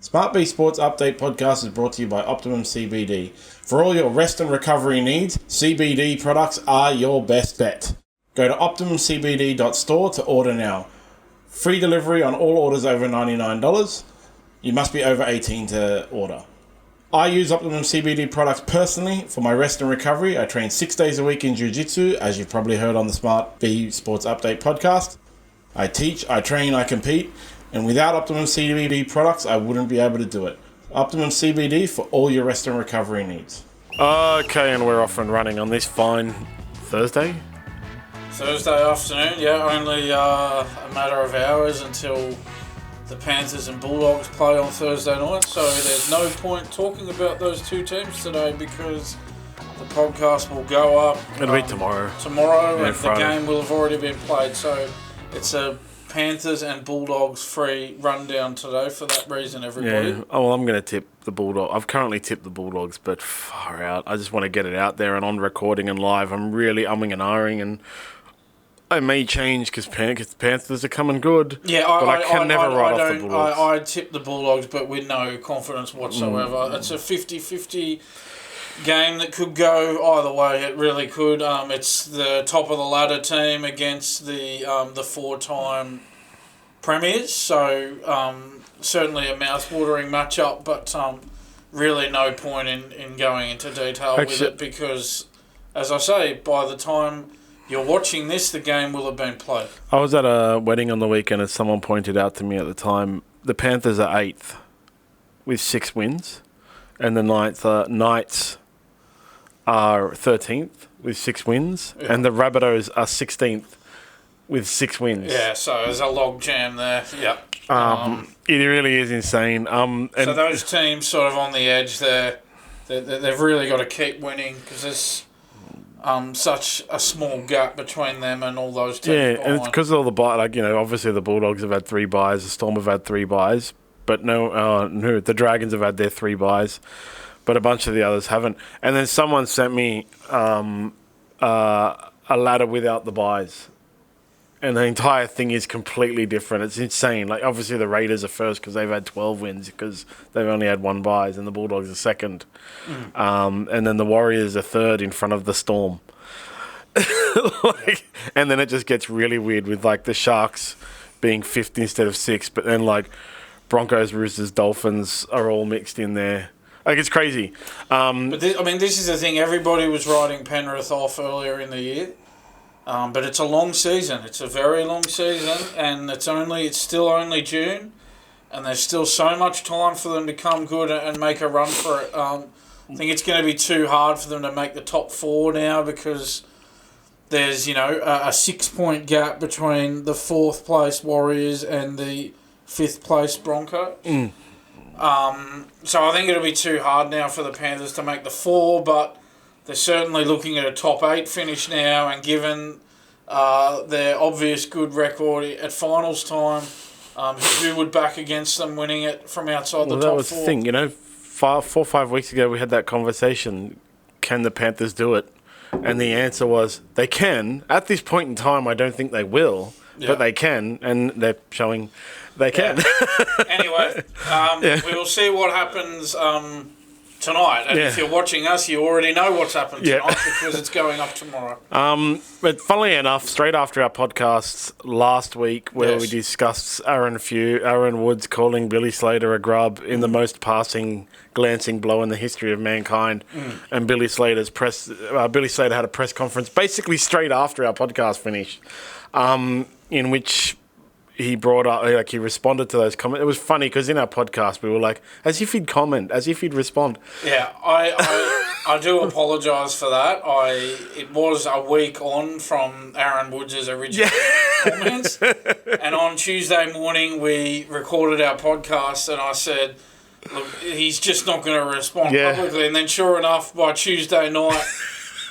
SmartB Sports Update Podcast is brought to you by Optimum CBD. For all your rest and recovery needs, CBD products are your best bet. Go to optimumcbd.store to order now. Free delivery on all orders over $99. You must be over 18 to order. I use Optimum CBD products personally for my rest and recovery. I train 6 days a week in Jiu-Jitsu, as you've probably heard on the SmartB Sports Update Podcast. I teach, I train, I compete. And without Optimum CBD products, I wouldn't be able to do it. Optimum CBD for all your rest and recovery needs. Okay, and we're off and running on this fine Thursday afternoon, yeah, only a matter of hours until the Panthers and Bulldogs play on Thursday night, so there's no point talking about those two teams today because the podcast will go up. It'll be tomorrow. Tomorrow, and Friday. The game will have already been played, so it's a Panthers and Bulldogs free rundown today for that reason, everybody. Yeah. Oh, well, I'm going to tip the Bulldogs. I've currently tipped the Bulldogs, but far out. I just want to get it out there and on recording and live. I'm really umming and ahhing, and I may change because Panthers are coming good. Yeah, I can never write off the Bulldogs. I tip the Bulldogs, but with no confidence whatsoever. It's a 50-50 game that could go either way. It really could. It's the top of the ladder team against the four-time premiers, so certainly a mouth-watering matchup, but really no point in going into detail with it because, as I say, by the time you're watching this, the game will have been played. I was at a wedding on the weekend, and someone pointed out to me at the time, the Panthers are 8th with 6 wins, and the Knights are 13th with 6 wins, and the Rabbitohs are 16th with 6 wins. Yeah, so there's a log jam there. Yeah. It really is insane. And so those teams sort of on the edge there, they've really got to keep winning because there's such a small gap between them and all those teams. Yeah, behind. and it's because of all the buys. Like, obviously the Bulldogs have had 3 buys, the Storm have had 3 buys, but no, the Dragons have had their 3 buys. But a bunch of the others haven't. And then someone sent me a ladder without the buys. And the entire thing is completely different. It's insane. Like, obviously the Raiders are first because they've had 12 wins because they've only had 1 buys, and the Bulldogs are second. And then the Warriors are third in front of the Storm. And then it just gets really weird with, like, the Sharks being 5th instead of 6th. But then, like, Broncos, Roosters, Dolphins are all mixed in there. Like, it's crazy. But this is the thing. Everybody was writing Penrith off earlier in the year. But it's a long season. It's a very long season, and it's still only June, and there's still so much time for them to come good and make a run for it. I think it's going to be too hard for them to make the top 4 now because there's, a 6-point gap between the 4th place Warriors and the 5th place Broncos. So I think it'll be too hard now for the Panthers to make the 4, but they're certainly looking at a top 8 finish now, and given their obvious good record at finals time, who would back against them winning it from outside the top 4? Well, that was the thing. 4 or 5 weeks ago we had that conversation, can the Panthers do it? And the answer was they can. At this point in time, I don't think they will, but they can, and they're showing they can. Yeah. Anyway, we will see what happens tonight. And if you're watching us, you already know what's happened tonight because it's going up tomorrow. But funnily enough, straight after our podcast last week where we discussed Aaron Woods calling Billy Slater a grub in the most passing, glancing blow in the history of mankind, and Billy Slater had a press conference basically straight after our podcast finished, in which he brought up, he responded to those comments. It was funny because in our podcast we were like, as if he'd comment, as if he'd respond. Yeah, I do apologise for that. It was a week on from Aaron Woods' original comments, and on Tuesday morning we recorded our podcast, and I said, look, he's just not going to respond publicly. And then sure enough, by Tuesday night,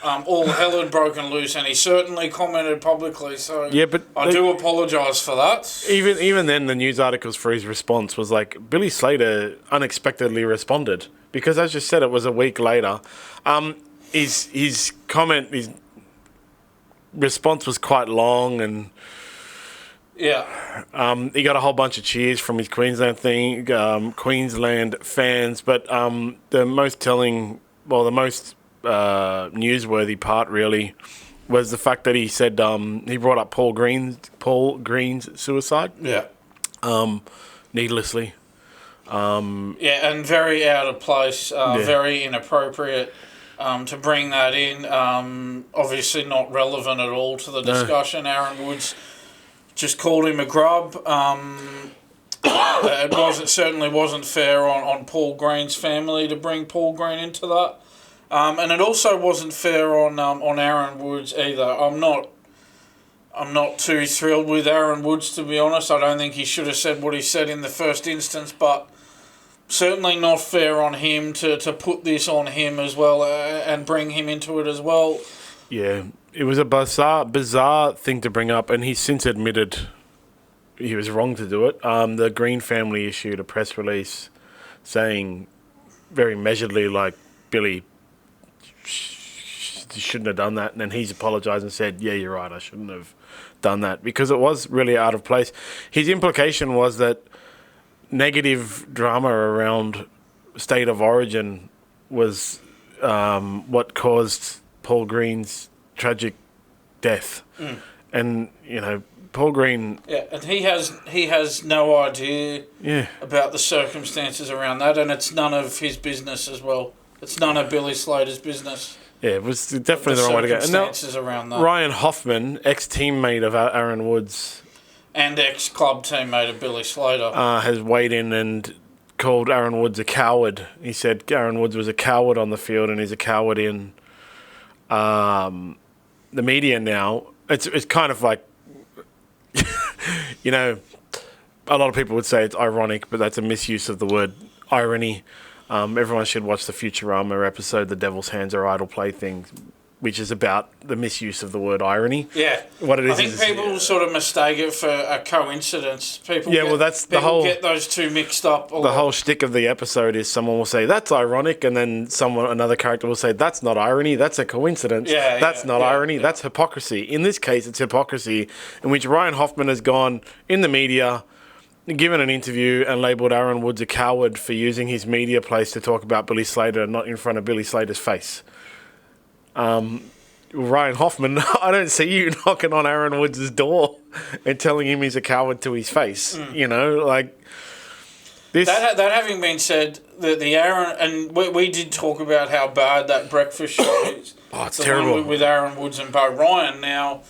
all hell had broken loose, and he certainly commented publicly. So but I do apologise for that. Even then, the news articles for his response was like, Billy Slater unexpectedly responded because, as you said, it was a week later. His response was quite long, and Yeah. He got a whole bunch of cheers from his Queensland Queensland fans, but the most telling, the most newsworthy part really was the fact that he said he brought up Paul Green's suicide. Yeah. Needlessly. And very out of place, very inappropriate to bring that in. Obviously not relevant at all to the discussion. No. Aaron Woods just called him a grub. It certainly wasn't fair on Paul Green's family to bring Paul Green into that. And it also wasn't fair on Aaron Woods either. I'm not too thrilled with Aaron Woods, to be honest. I don't think he should have said what he said in the first instance, but certainly not fair on him to put this on him as well and bring him into it as well. Yeah, it was a bizarre thing to bring up, and he's since admitted he was wrong to do it. The Green family issued a press release saying very measuredly, like, Billy shouldn't have done that, and then he's apologised and said, yeah, you're right, I shouldn't have done that, because it was really out of place. His implication was that negative drama around state of origin was what caused Paul Green's tragic death. And, Paul Green... Yeah, and he has no idea about the circumstances around that, and it's none of his business as well. It's none of Billy Slater's business. Yeah, it was definitely the wrong way to go. Circumstances around that. Ryan Hoffman, ex-teammate of Aaron Woods... and ex-club teammate of Billy Slater... has weighed in and called Aaron Woods a coward. He said Aaron Woods was a coward on the field and he's a coward in the media now. It's kind of like... a lot of people would say it's ironic, but that's a misuse of the word irony. Everyone should watch the Futurama episode, The Devil's Hands Are Idle Playthings, which is about the misuse of the word irony. Yeah. What it is, I think people sort of mistake it for a coincidence. People get those two mixed up. The whole shtick of the episode is someone will say, that's ironic, and then another character will say, that's not irony, that's a coincidence. That's not irony, that's hypocrisy. In this case, it's hypocrisy, in which Ryan Hoffman has gone in the media, given an interview and labelled Aaron Woods a coward for using his media place to talk about Billy Slater, not in front of Billy Slater's face. Ryan Hoffman, I don't see you knocking on Aaron Woods' door and telling him he's a coward to his face. This. That having been said, the Aaron, and we did talk about how bad that breakfast show is. Oh, it's terrible. With Aaron Woods and Bo Ryan. Now,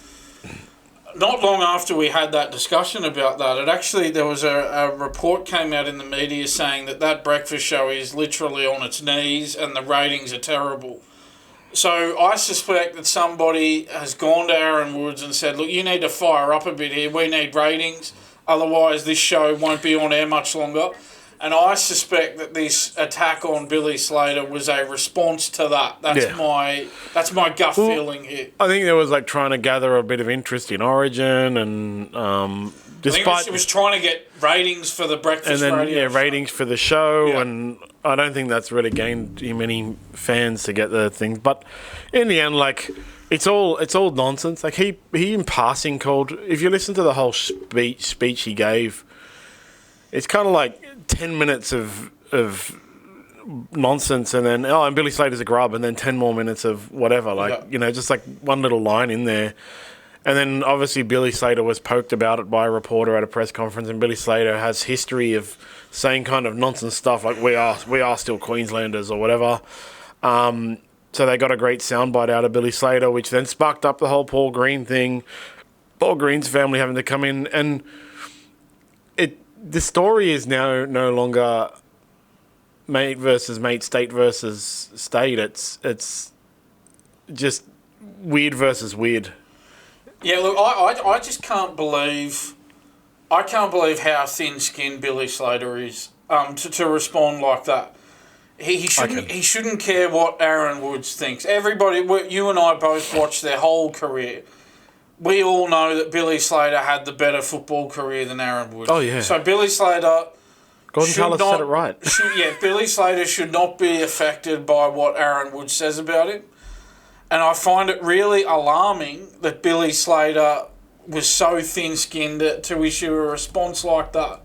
not long after we had that discussion about that, there was a report came out in the media saying that breakfast show is literally on its knees and the ratings are terrible. So I suspect that somebody has gone to Aaron Woods and said, look, you need to fire up a bit here. We need ratings. Otherwise, this show won't be on air much longer. And I suspect that this attack on Billy Slater was a response to that. That's my gut feeling here. I think there was trying to gather a bit of interest in Origin and despite it was trying to get ratings for the breakfast radio ratings for the show, and I don't think that's really gained him any fans to get the thing. But in the end, it's all nonsense. He in passing called. If you listen to the whole speech he gave, it's kind of 10 minutes of nonsense, and then and Billy Slater's a grub, and then 10 more minutes of whatever. Just one little line in there. And then obviously Billy Slater was poked about it by a reporter at a press conference, and Billy Slater has history of saying kind of nonsense stuff like we are still Queenslanders or whatever. So they got a great soundbite out of Billy Slater, which then sparked up the whole Paul Green thing. Paul Green's family having to come in, and the story is now no longer mate versus mate, state versus state. It's just weird versus weird. Yeah, look, I just can't believe how thin-skinned Billy Slater is to respond like that. He shouldn't care what Aaron Woods thinks. Everybody, you and I both watched their whole career. We all know that Billy Slater had the better football career than Aaron Woods. Oh yeah. So Billy Slater. Gordon Tallis said it right. Billy Slater should not be affected by what Aaron Woods says about him. And I find it really alarming that Billy Slater was so thin-skinned to issue a response like that.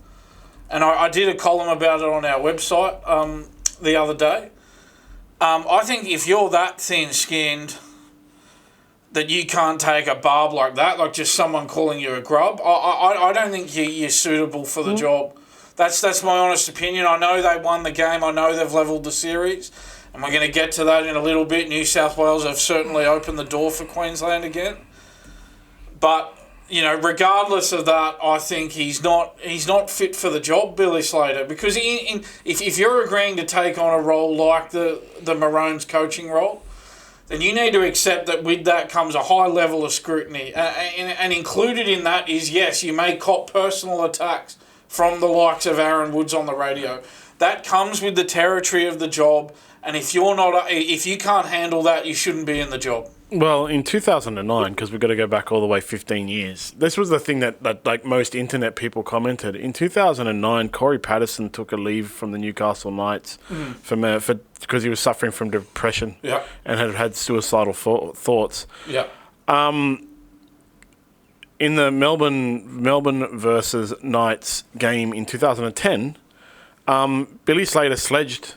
And I did a column about it on our website the other day. I think if you're that thin-skinned that you can't take a barb like that, like just someone calling you a grub, I don't think you're suitable for the job. That's my honest opinion. I know they won the game. I know they've levelled the series. And we're going to get to that in a little bit. New South Wales have certainly opened the door for Queensland again. But, regardless of that, I think he's not fit for the job, Billy Slater. Because if you're agreeing to take on a role like the Maroons coaching role, then you need to accept that with that comes a high level of scrutiny. And included in that is, yes, you may cop personal attacks from the likes of Aaron Woods on the radio. That comes with the territory of the job. And if you can't handle that, you shouldn't be in the job. Well, in 2009, because we've got to go back all the way 15 years, this was the thing that like most internet people commented. In 2009, Corey Patterson took a leave from the Newcastle Knights because he was suffering from depression and had suicidal thoughts. Yeah. In the Melbourne versus Knights game in 2010, Billy Slater sledged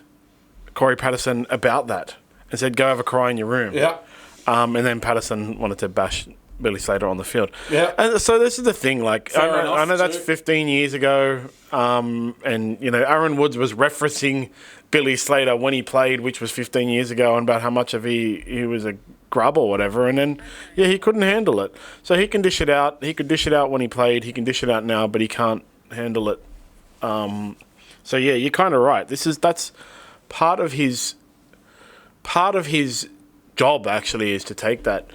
Corey Patterson about that and said, go have a cry in your room. Yeah. And then Patterson wanted to bash Billy Slater on the field. Yeah. And so this is the thing, like, I know that's 15 years ago, and, Aaron Woods was referencing Billy Slater when he played, which was 15 years ago, and about how much of he was a grub or whatever, and then, he couldn't handle it. So he can dish it out. He could dish it out when he played. He can dish it out now, but he can't handle it. So, you're kind of right. That's part of his job, actually, is to take that.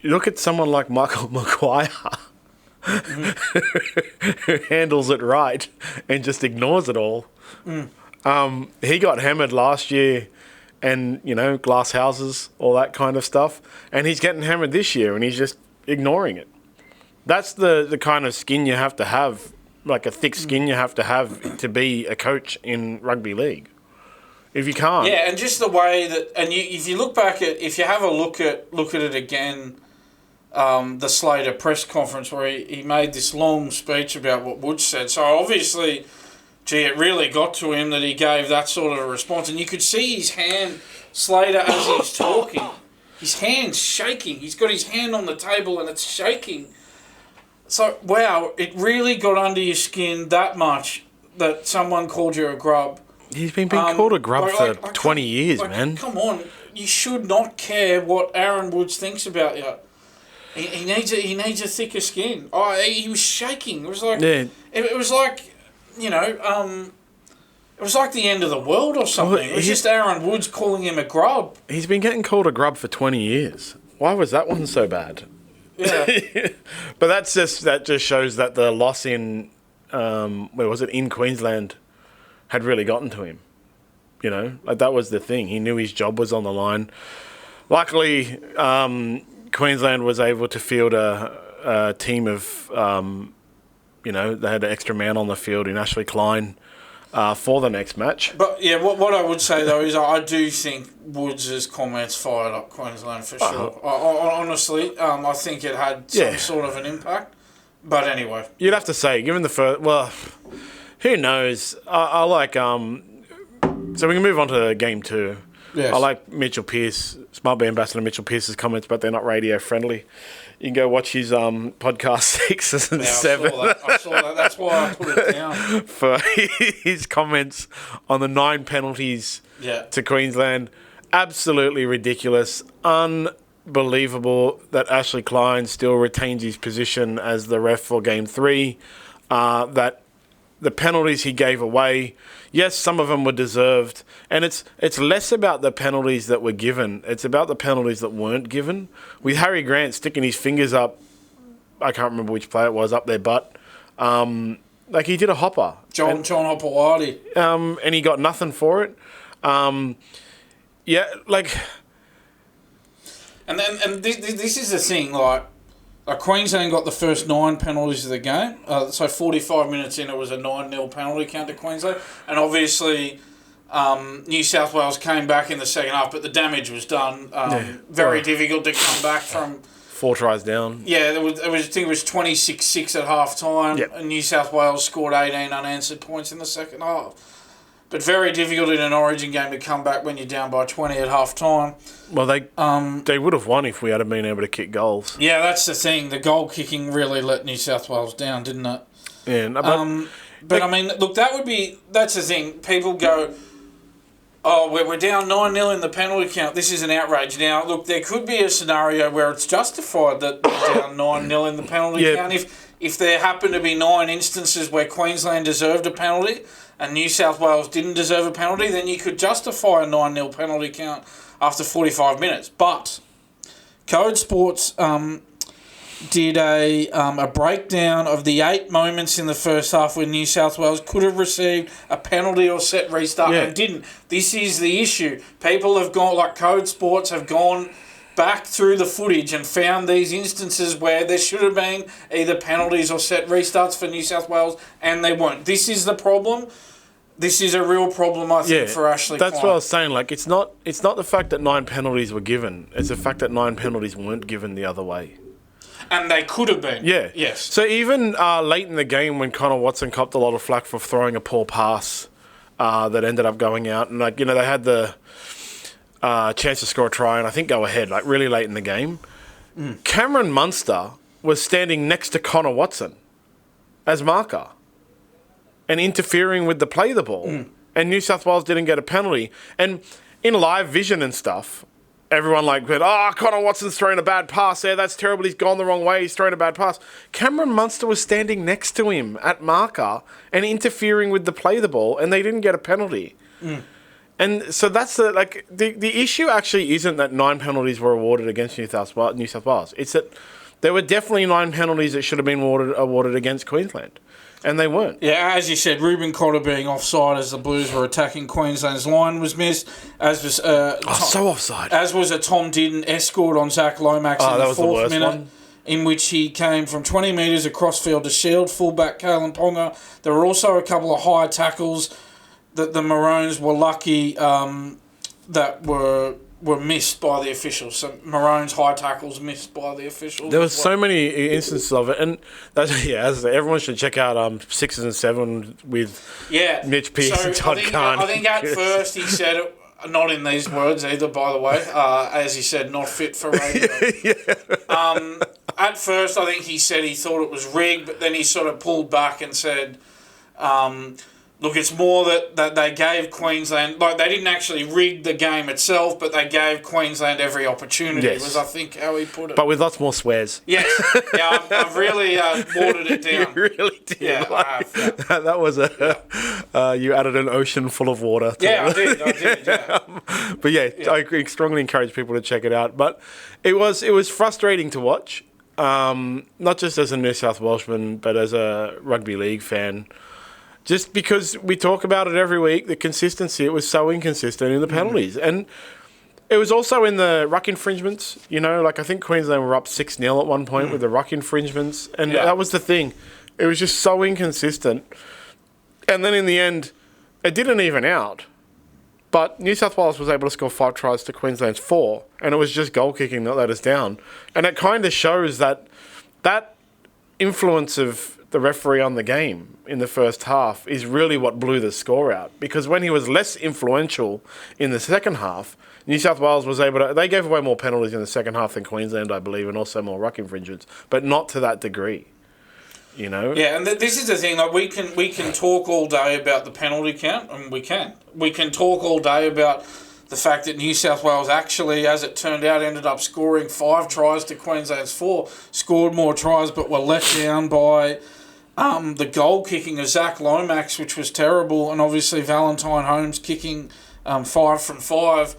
Look at someone like Michael Maguire, who handles it right and just ignores it all. He got hammered last year and, glass houses, all that kind of stuff. And he's getting hammered this year and he's just ignoring it. That's the kind of skin you have to have, like a thick skin you have to be a coach in rugby league. If you can't. Yeah, and just the way that, and if you look back if you have a look at it again, the Slater press conference where he made this long speech about what Woods said. So obviously, it really got to him that he gave that sort of a response. And you could see his hand, Slater, as he's talking, his hand's shaking. He's got his hand on the table and it's shaking. So, wow, it really got under your skin that much that someone called you a grub. He's been called a grub for 20 years, man. Come on, you should not care what Aaron Woods thinks about you. He needs a thicker skin. He was shaking. It was like it was like it was like the end of the world or something. It was just Aaron Woods calling him a grub. He's been getting called a grub for 20 years. Why was that one so bad? Yeah, but that just shows that the loss in in Queensland had really gotten to him. That was the thing. He knew his job was on the line. Luckily, Queensland was able to field a team of, they had an extra man on the field in Ashley Klein for the next match. But, what I would say, though, is I do think Woods' comments fired up Queensland for sure. Honestly, I think it had some sort of an impact. But anyway. You'd have to say, given the first... Well... Who knows? I like... So we can move on to game 2. Yes. I like Mitchell Pearce, SmartB ambassador Mitchell Pearce's comments, but they're not radio friendly. You can go watch his podcast 6 and 7. I saw that. That's why I put it down. For his comments on the 9 penalties to Queensland. Absolutely ridiculous. Unbelievable that Ashley Klein still retains his position as the ref for game 3. That... The penalties he gave away, yes, some of them were deserved. And it's less about the penalties that were given. It's about the penalties that weren't given. With Harry Grant sticking his fingers up, I can't remember which player it was, up their butt. He did a hopper. John Hopewadi. And he got nothing for it. And this is the thing, Queensland got the first 9 penalties of the game. So 45 minutes in, it was a 9-0 penalty count to Queensland. And obviously, New South Wales came back in the second half, but the damage was done. Very difficult to come back from 4 tries down. Yeah, I think it was 26-6 at half time. Yep. And New South Wales scored 18 unanswered points in the second half. But very difficult in an Origin game to come back when you're down by 20 at half time. Well, they would have won if we had been able to kick goals. Yeah, that's the thing. The goal kicking really let New South Wales down, didn't it? Yeah, but I mean, look, that's the thing. People go, oh, we're down 9-0 in the penalty count. This is an outrage. Now, look, there could be a scenario where it's justified that we're down 9-0 in the penalty count. If there happen to be 9 instances where Queensland deserved a penalty and New South Wales didn't deserve a penalty, then you could justify a 9-0 penalty count after 45 minutes. But Code Sports did a breakdown of the 8 moments in the first half where New South Wales could have received a penalty or set restart and didn't. This is the issue. People have gone, like Code Sports have gone back through the footage and found these instances where there should have been either penalties or set restarts for New South Wales, and they weren't. This is the problem. This is a real problem, I think, for Ashley That's Klein. what I was saying. Like, it's not the fact that 9 penalties were given. It's the fact that 9 penalties weren't given the other way. And they could have been. Yeah. Yes. So even late in the game when Connor Watson copped a lot of flack for throwing a poor pass that ended up going out, and they had the chance to score a try and I think go ahead, like really late in the game. Cameron Munster was standing next to Connor Watson as marker and interfering with the play of the ball. And New South Wales didn't get a penalty. And in live vision and stuff, everyone went, Connor Watson's throwing a bad pass there. That's terrible. He's gone the wrong way. He's throwing a bad pass. Cameron Munster was standing next to him at marker and interfering with the play of the ball, and they didn't get a penalty. And so that's the issue actually isn't that 9 penalties were awarded against New South Wales. It's that there were definitely 9 penalties that should have been awarded against Queensland. And they weren't. Yeah, as you said, Ruben Cotter being offside as the Blues were attacking Queensland's line was missed. As was so offside. As was a Tom Didden escort on Zach Lomax in the 4th minute, one. In which he came from 20 metres across field to shield fullback Kalen Ponga. There were also a couple of high tackles that the Maroons were lucky that were missed by the officials. So Maroons high tackles missed by the officials. There was so many instances of it, and as I say, everyone should check out 6s and 7 with Mitch Pearce and Todd Kahn. I think at first he said it, not in these words either, by the way, as he said, not fit for radio. At first, I think he said he thought it was rigged, but then he sort of pulled back and said, look, it's more that they gave Queensland... they didn't actually rig the game itself, but they gave Queensland every opportunity, was, I think, how he put it. But with lots more swears. Yes. Yeah, I've really watered it down. You really did. Yeah, I have. Yeah. That was you added an ocean full of water to I did, yeah. But I strongly encourage people to check it out. But it was frustrating to watch, not just as a New South Welshman, but as a rugby league fan. Just because we talk about it every week, the consistency, it was so inconsistent in the penalties. And it was also in the ruck infringements. I think Queensland were up 6-0 at one point with the ruck infringements. And that was the thing. It was just so inconsistent. And then in the end, it didn't even out. But New South Wales was able to score 5 tries to Queensland's 4. And it was just goal kicking that let us down. And it kind of shows that influence of the referee on the game in the first half is really what blew the score out. Because when he was less influential in the second half, New South Wales was able to... They gave away more penalties in the second half than Queensland, I believe, and also more ruck infringements, but not to that degree. Yeah, and this is the thing. We can talk all day about the penalty count, and we can. We can talk all day about the fact that New South Wales actually, as it turned out, ended up scoring 5 tries to Queensland's 4, scored more tries, but were let down by the goal kicking of Zach Lomax, which was terrible, and obviously Valentine Holmes kicking 5 from 5.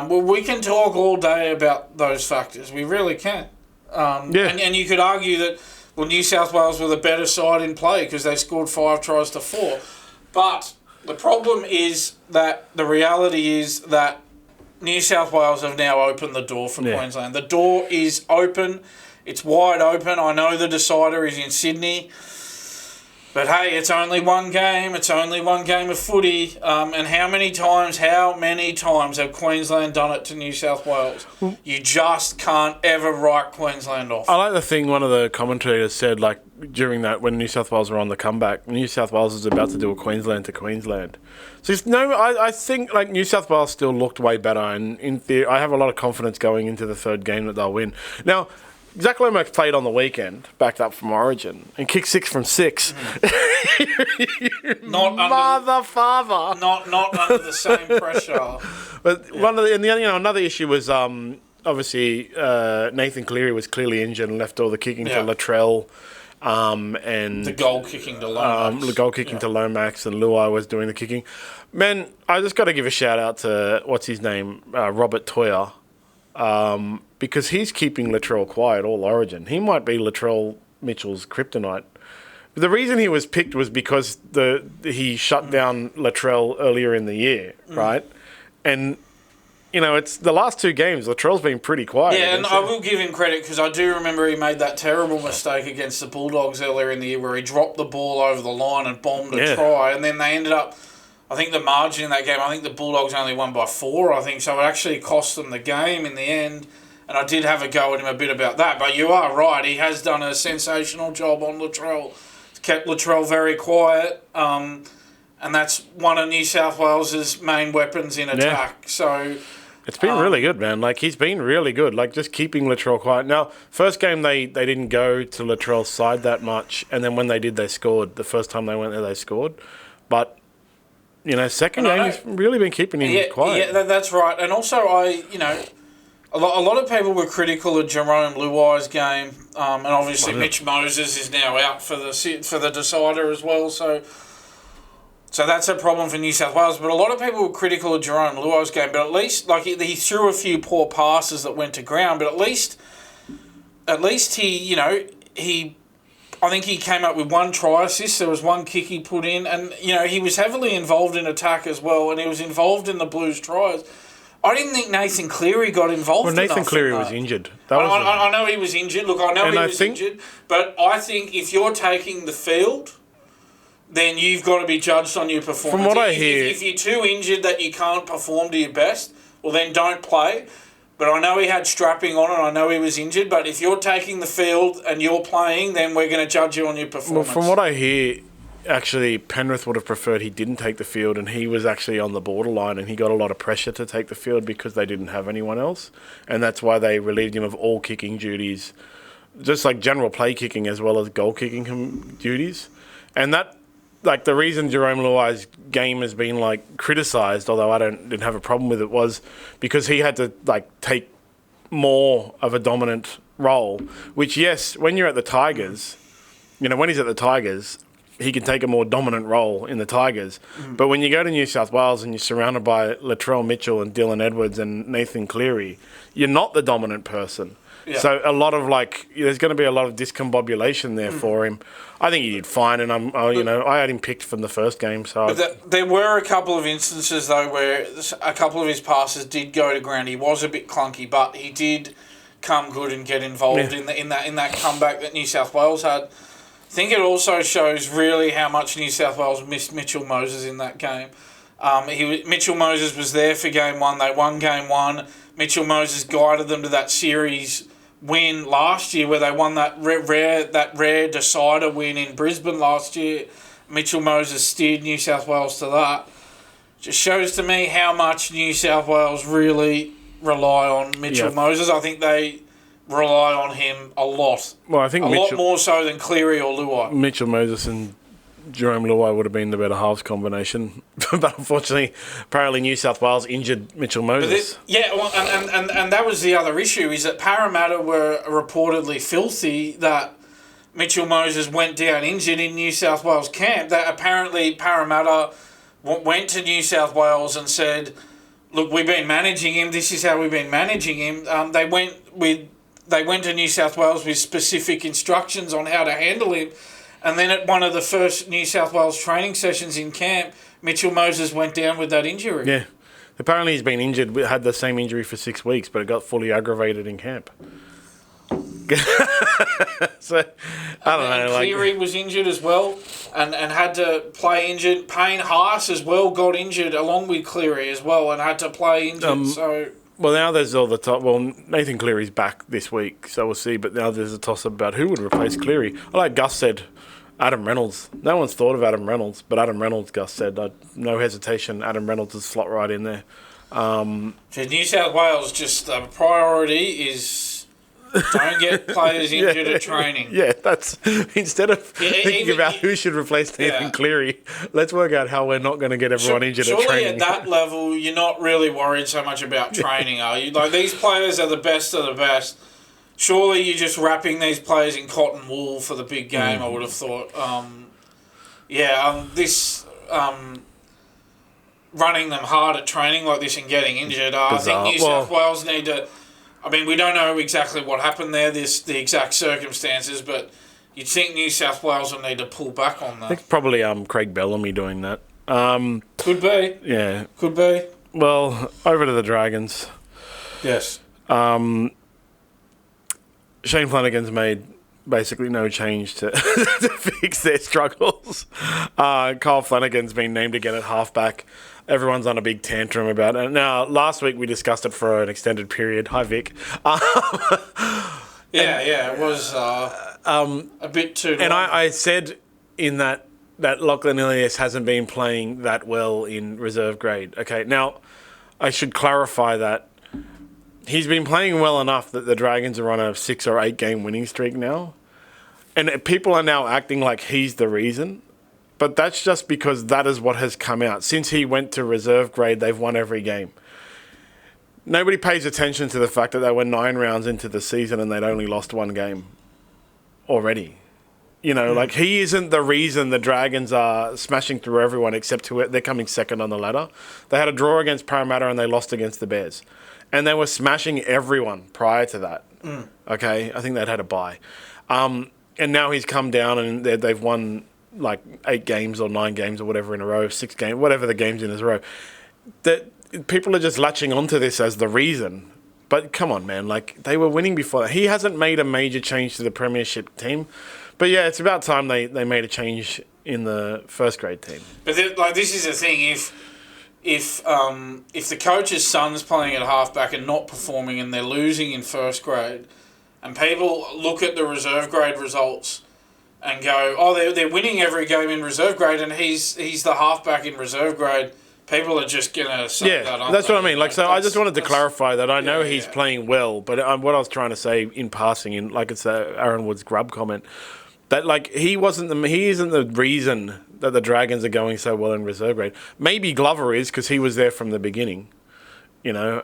We can talk all day about those factors. We really can. And you could argue that, New South Wales were the better side in play because they scored 5 tries to 4. But the problem is that the reality is that New South Wales have now opened the door for Queensland. The door is open. It's wide open. I know the decider is in Sydney. But hey, it's only one game. It's only one game of footy. And how many times have Queensland done it to New South Wales? You just can't ever write Queensland off. I like the thing one of the commentators said, like, during that, when New South Wales were on the comeback, New South Wales was about to do a Queensland to Queensland. So, I think, like, New South Wales still looked way better. And in theory, I have a lot of confidence going into the third game that they'll win. Now, Zach Lomax played on the weekend, backed up from Origin, and kicked 6 from 6. Not Mother-father. Not under the same pressure. But another issue was obviously Nathan Cleary was clearly injured and left all the kicking to Latrell, and the goal kicking to Lomax. To Lomax, and Luai was doing the kicking. Man, I just got to give a shout out to what's his name, Robert Toyer. Because he's keeping Latrell quiet all Origin. He might be Latrell Mitchell's kryptonite. The reason he was picked was because he shut down Latrell earlier in the year, right? And, it's the last 2 games, Latrell's been pretty quiet. Yeah, and I will give him credit because I do remember he made that terrible mistake against the Bulldogs earlier in the year where he dropped the ball over the line and bombed a try, and then they ended up... I think the margin in that game, I think the Bulldogs only won by 4, I think, so it actually cost them the game in the end. And I did have a go at him a bit about that. But you are right, he has done a sensational job on Latrell. Kept Latrell very quiet. And that's one of New South Wales' main weapons in attack. Yeah. So it's been really good, man. Like, he's been really good. Like, just keeping Latrell quiet. Now, first game, they didn't go to Latrell's side that much. And then when they did, they scored. The first time they went there, they scored. But... second game, he's really been keeping him quiet. Yeah, that's right. And also, a lot of people were critical of Jerome Luai's game, and obviously Mitch Moses is now out for the decider as well. So that's a problem for New South Wales. But a lot of people were critical of Jerome Luai's game. But at least, like, he threw a few poor passes that went to ground. But at least he, I think he came up with 1 try assist. There was 1 kick he put in. And, he was heavily involved in attack as well. And he was involved in the Blues tries. I didn't think Nathan Cleary got involved enough. Well, Nathan Cleary was injured. I know he was injured. Look, I know he was injured. But I think if you're taking the field, then you've got to be judged on your performance. From what I hear... If you're too injured that you can't perform to your best, well, then don't play. But I know he had strapping on and I know he was injured. But if you're taking the field and you're playing, then we're going to judge you on your performance. Well, from what I hear, actually, Penrith would have preferred he didn't take the field, and he was actually on the borderline, and he got a lot of pressure to take the field because they didn't have anyone else. And that's why they relieved him of all kicking duties, just like general play kicking as well as goal kicking duties. And that... like, the reason Jerome Luai's game has been, like, criticised, although I didn't have a problem with it, was because he had to, like, take more of a dominant role, which, yes, when you're at the Tigers, when he's at the Tigers, he can take a more dominant role in the Tigers. But when you go to New South Wales and you're surrounded by Latrell Mitchell and Dylan Edwards and Nathan Cleary, you're not the dominant person. Yeah. So a lot of, like, there's going to be a lot of discombobulation there for him. I think he did fine, and I had him picked from the first game. So there were a couple of instances though where a couple of his passes did go to ground. He was a bit clunky, but he did come good and get involved in that comeback that New South Wales had. I think it also shows really how much New South Wales missed Mitchell Moses in that game. Mitchell Moses was there for game 1. They won game 1. Mitchell Moses guided them to that series win last year where they won that rare decider win in Brisbane last year. Mitchell Moses steered New South Wales to that. Just shows to me how much New South Wales really rely on Mitchell Moses. I think they rely on him a lot. Well, I think a lot more so than Cleary or Luai. Mitchell Moses and Jerome Luai would have been the better halves combination. But unfortunately, apparently New South Wales injured Mitchell Moses. And that was the other issue, is that Parramatta were reportedly filthy that Mitchell Moses went down injured in New South Wales camp. That apparently Parramatta went to New South Wales and said, look, we've been managing him. This is how we've been managing him. They went to New South Wales with specific instructions on how to handle him. And then at one of the first New South Wales training sessions in camp, Mitchell Moses went down with that injury. Yeah. Apparently he's been injured, had the same injury for 6 weeks, but it got fully aggravated in camp. So, I don't know. Cleary was injured as well and had to play injured. Payne Haas as well got injured along with Cleary as well and had to play injured. Well, now there's all the talk. Well, Nathan Cleary's back this week, so we'll see. But now there's a toss-up about who would replace Cleary. Like Gus said, Adam Reynolds. No one's thought of Adam Reynolds, but Adam Reynolds, Gus said, no hesitation, Adam Reynolds is slot right in there. For New South Wales, just the priority is don't get players injured at training. Yeah, that's instead of thinking about who should replace Nathan Cleary, let's work out how we're not going to get everyone injured at training. Surely at that level, you're not really worried so much about training, are you? Like, these players are the best of the best. Surely you're just wrapping these players in cotton wool for the big game, I would have thought. Running them hard at training like this and getting injured. I think New South Wales need to... I mean, we don't know exactly what happened there, the exact circumstances, but you'd think New South Wales will need to pull back on that. I think probably Craig Bellamy doing that. Could be. Yeah. Could be. Well, over to the Dragons. Yes. Shane Flanagan's made basically no change to fix their struggles. Kyle Flanagan's been named again at halfback. Everyone's on a big tantrum about it. Now, last week we discussed it for an extended period. Hi, Vic. It was a bit too long. And I said in that Lachlan Ilias hasn't been playing that well in reserve grade. Okay, now I should clarify that he's been playing well enough that the Dragons are on a 6 or 8 game winning streak now. And people are now acting like he's the reason. But that's just because that is what has come out. Since he went to reserve grade, they've won every game. Nobody pays attention to the fact that they were 9 rounds into the season and they'd only lost 1 game already. You know, like, he isn't the reason the Dragons are smashing through everyone except they're coming second on the ladder. They had a draw against Parramatta and they lost against the Bears. And they were smashing everyone prior to that. Okay? I think they'd had a bye. And now he's come down and they've won... like 8 games or 9 games or whatever in a row, 6 games, whatever the games in a row. That people are just latching onto this as the reason. But come on, man, like, they were winning before that. He hasn't made a major change to the premiership team. But yeah, it's about time they made a change in the first grade team. But this is the thing, if the coach's son's playing at halfback and not performing and they're losing in first grade, and people look at the reserve grade results and go, oh, they're winning every game in reserve grade and he's the halfback in reserve grade, people are just going to say that. Yeah, that's what I mean. Like, so I just wanted to clarify that. I know he's playing well, but what I was trying to say in passing, like it's Aaron Wood's grub comment, that like he isn't the reason that the Dragons are going so well in reserve grade. Maybe Glover is because he was there from the beginning. You know,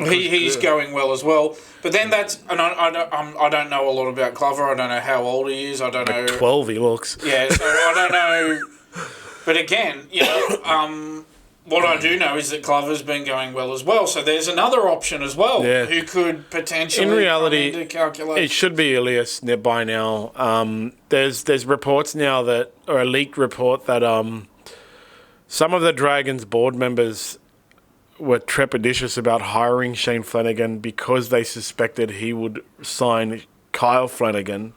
he's going well as well. But then I don't know a lot about Glover. I don't know how old he is. I don't know. 12 he looks. Yeah, so I don't know. But again, you know, what I do know is that Glover's been going well as well. So there's another option as well who could potentially. In reality, come into calculation. It should be Ilias by now. There's reports now or a leaked report that some of the Dragons board members were trepidatious about hiring Shane Flanagan because they suspected he would sign Kyle Flanagan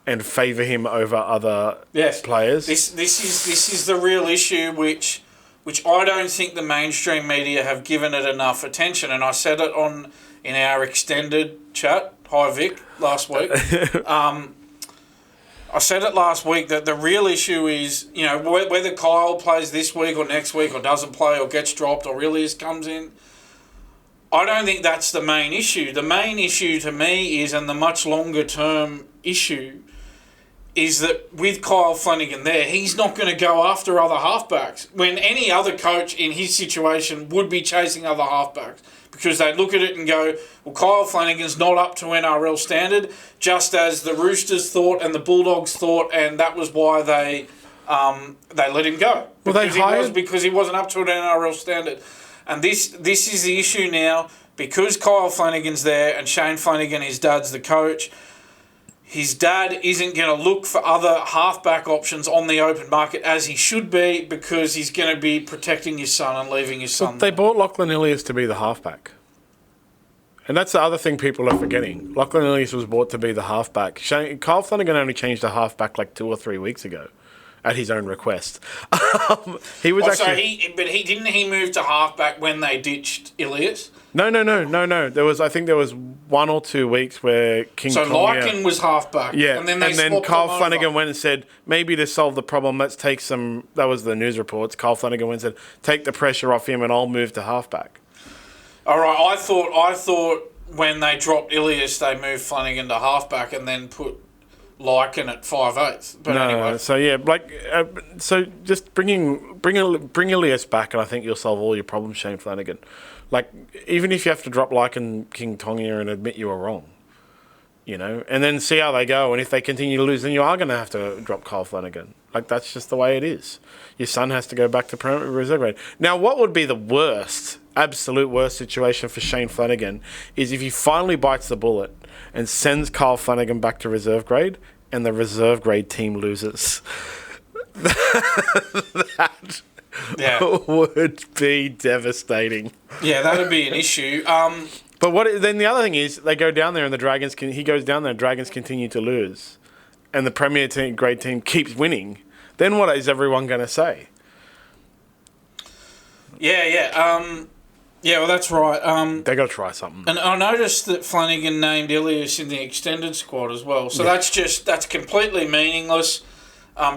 and favour him over other players. This is the real issue which I don't think the mainstream media have given it enough attention, and I said it in our extended chat, hi Vic, last week. I said it last week that the real issue is, you know, whether Kyle plays this week or next week or doesn't play or gets dropped or Ilias comes in, I don't think that's the main issue. The main issue to me is, and the much longer term issue, is that with Kyle Flanagan there, he's not going to go after other halfbacks when any other coach in his situation would be chasing other halfbacks, because they look at it and go, well, Kyle Flanagan's not up to NRL standard, just as the Roosters thought and the Bulldogs thought, and that was why they let him go. Because he wasn't up to an NRL standard. And this is the issue now, because Kyle Flanagan's there and Shane Flanagan, his dad's the coach. His dad isn't going to look for other halfback options on the open market as he should be, because he's going to be protecting his son and leaving his son. They bought Lachlan Ilias to be the halfback. And that's the other thing people are forgetting. Lachlan Ilias was brought to be the halfback. Kyle Flanagan only changed the halfback like 2 or 3 weeks ago, at his own request. He was actually. So he moved to halfback when they ditched Ilias. No. I think there was 1 or 2 weeks where Lycan was halfback. Yeah, and then Kyle Flanagan went and said, maybe to solve the problem, let's take some. That was the news reports. Kyle Flanagan went and said, take the pressure off him, and I'll move to halfback. All right, I thought when they dropped Ilias, they moved Flanagan to halfback and then put Lycan at 5/8. But anyway, so just bring Ilias back, and I think you'll solve all your problems, Shane Flanagan. Like, even if you have to drop Lycan King Tonga and admit you were wrong, and then see how they go, and if they continue to lose, then you are going to have to drop Kyle Flanagan. Like, that's just the way it is. Your son has to go back to reserve grade. Now, what would be the absolute worst situation for Shane Flanagan is if he finally bites the bullet and sends Kyle Flanagan back to reserve grade and the reserve grade team loses. That would be devastating. Yeah, that would be an issue. But then the other thing is they go down there and he goes down there and Dragons continue to lose and the Premier grade team keeps winning. Then what is everyone going to say? Yeah, well, that's right. They got to try something. And I noticed that Flanagan named Ilias in the extended squad as well. So that's completely meaningless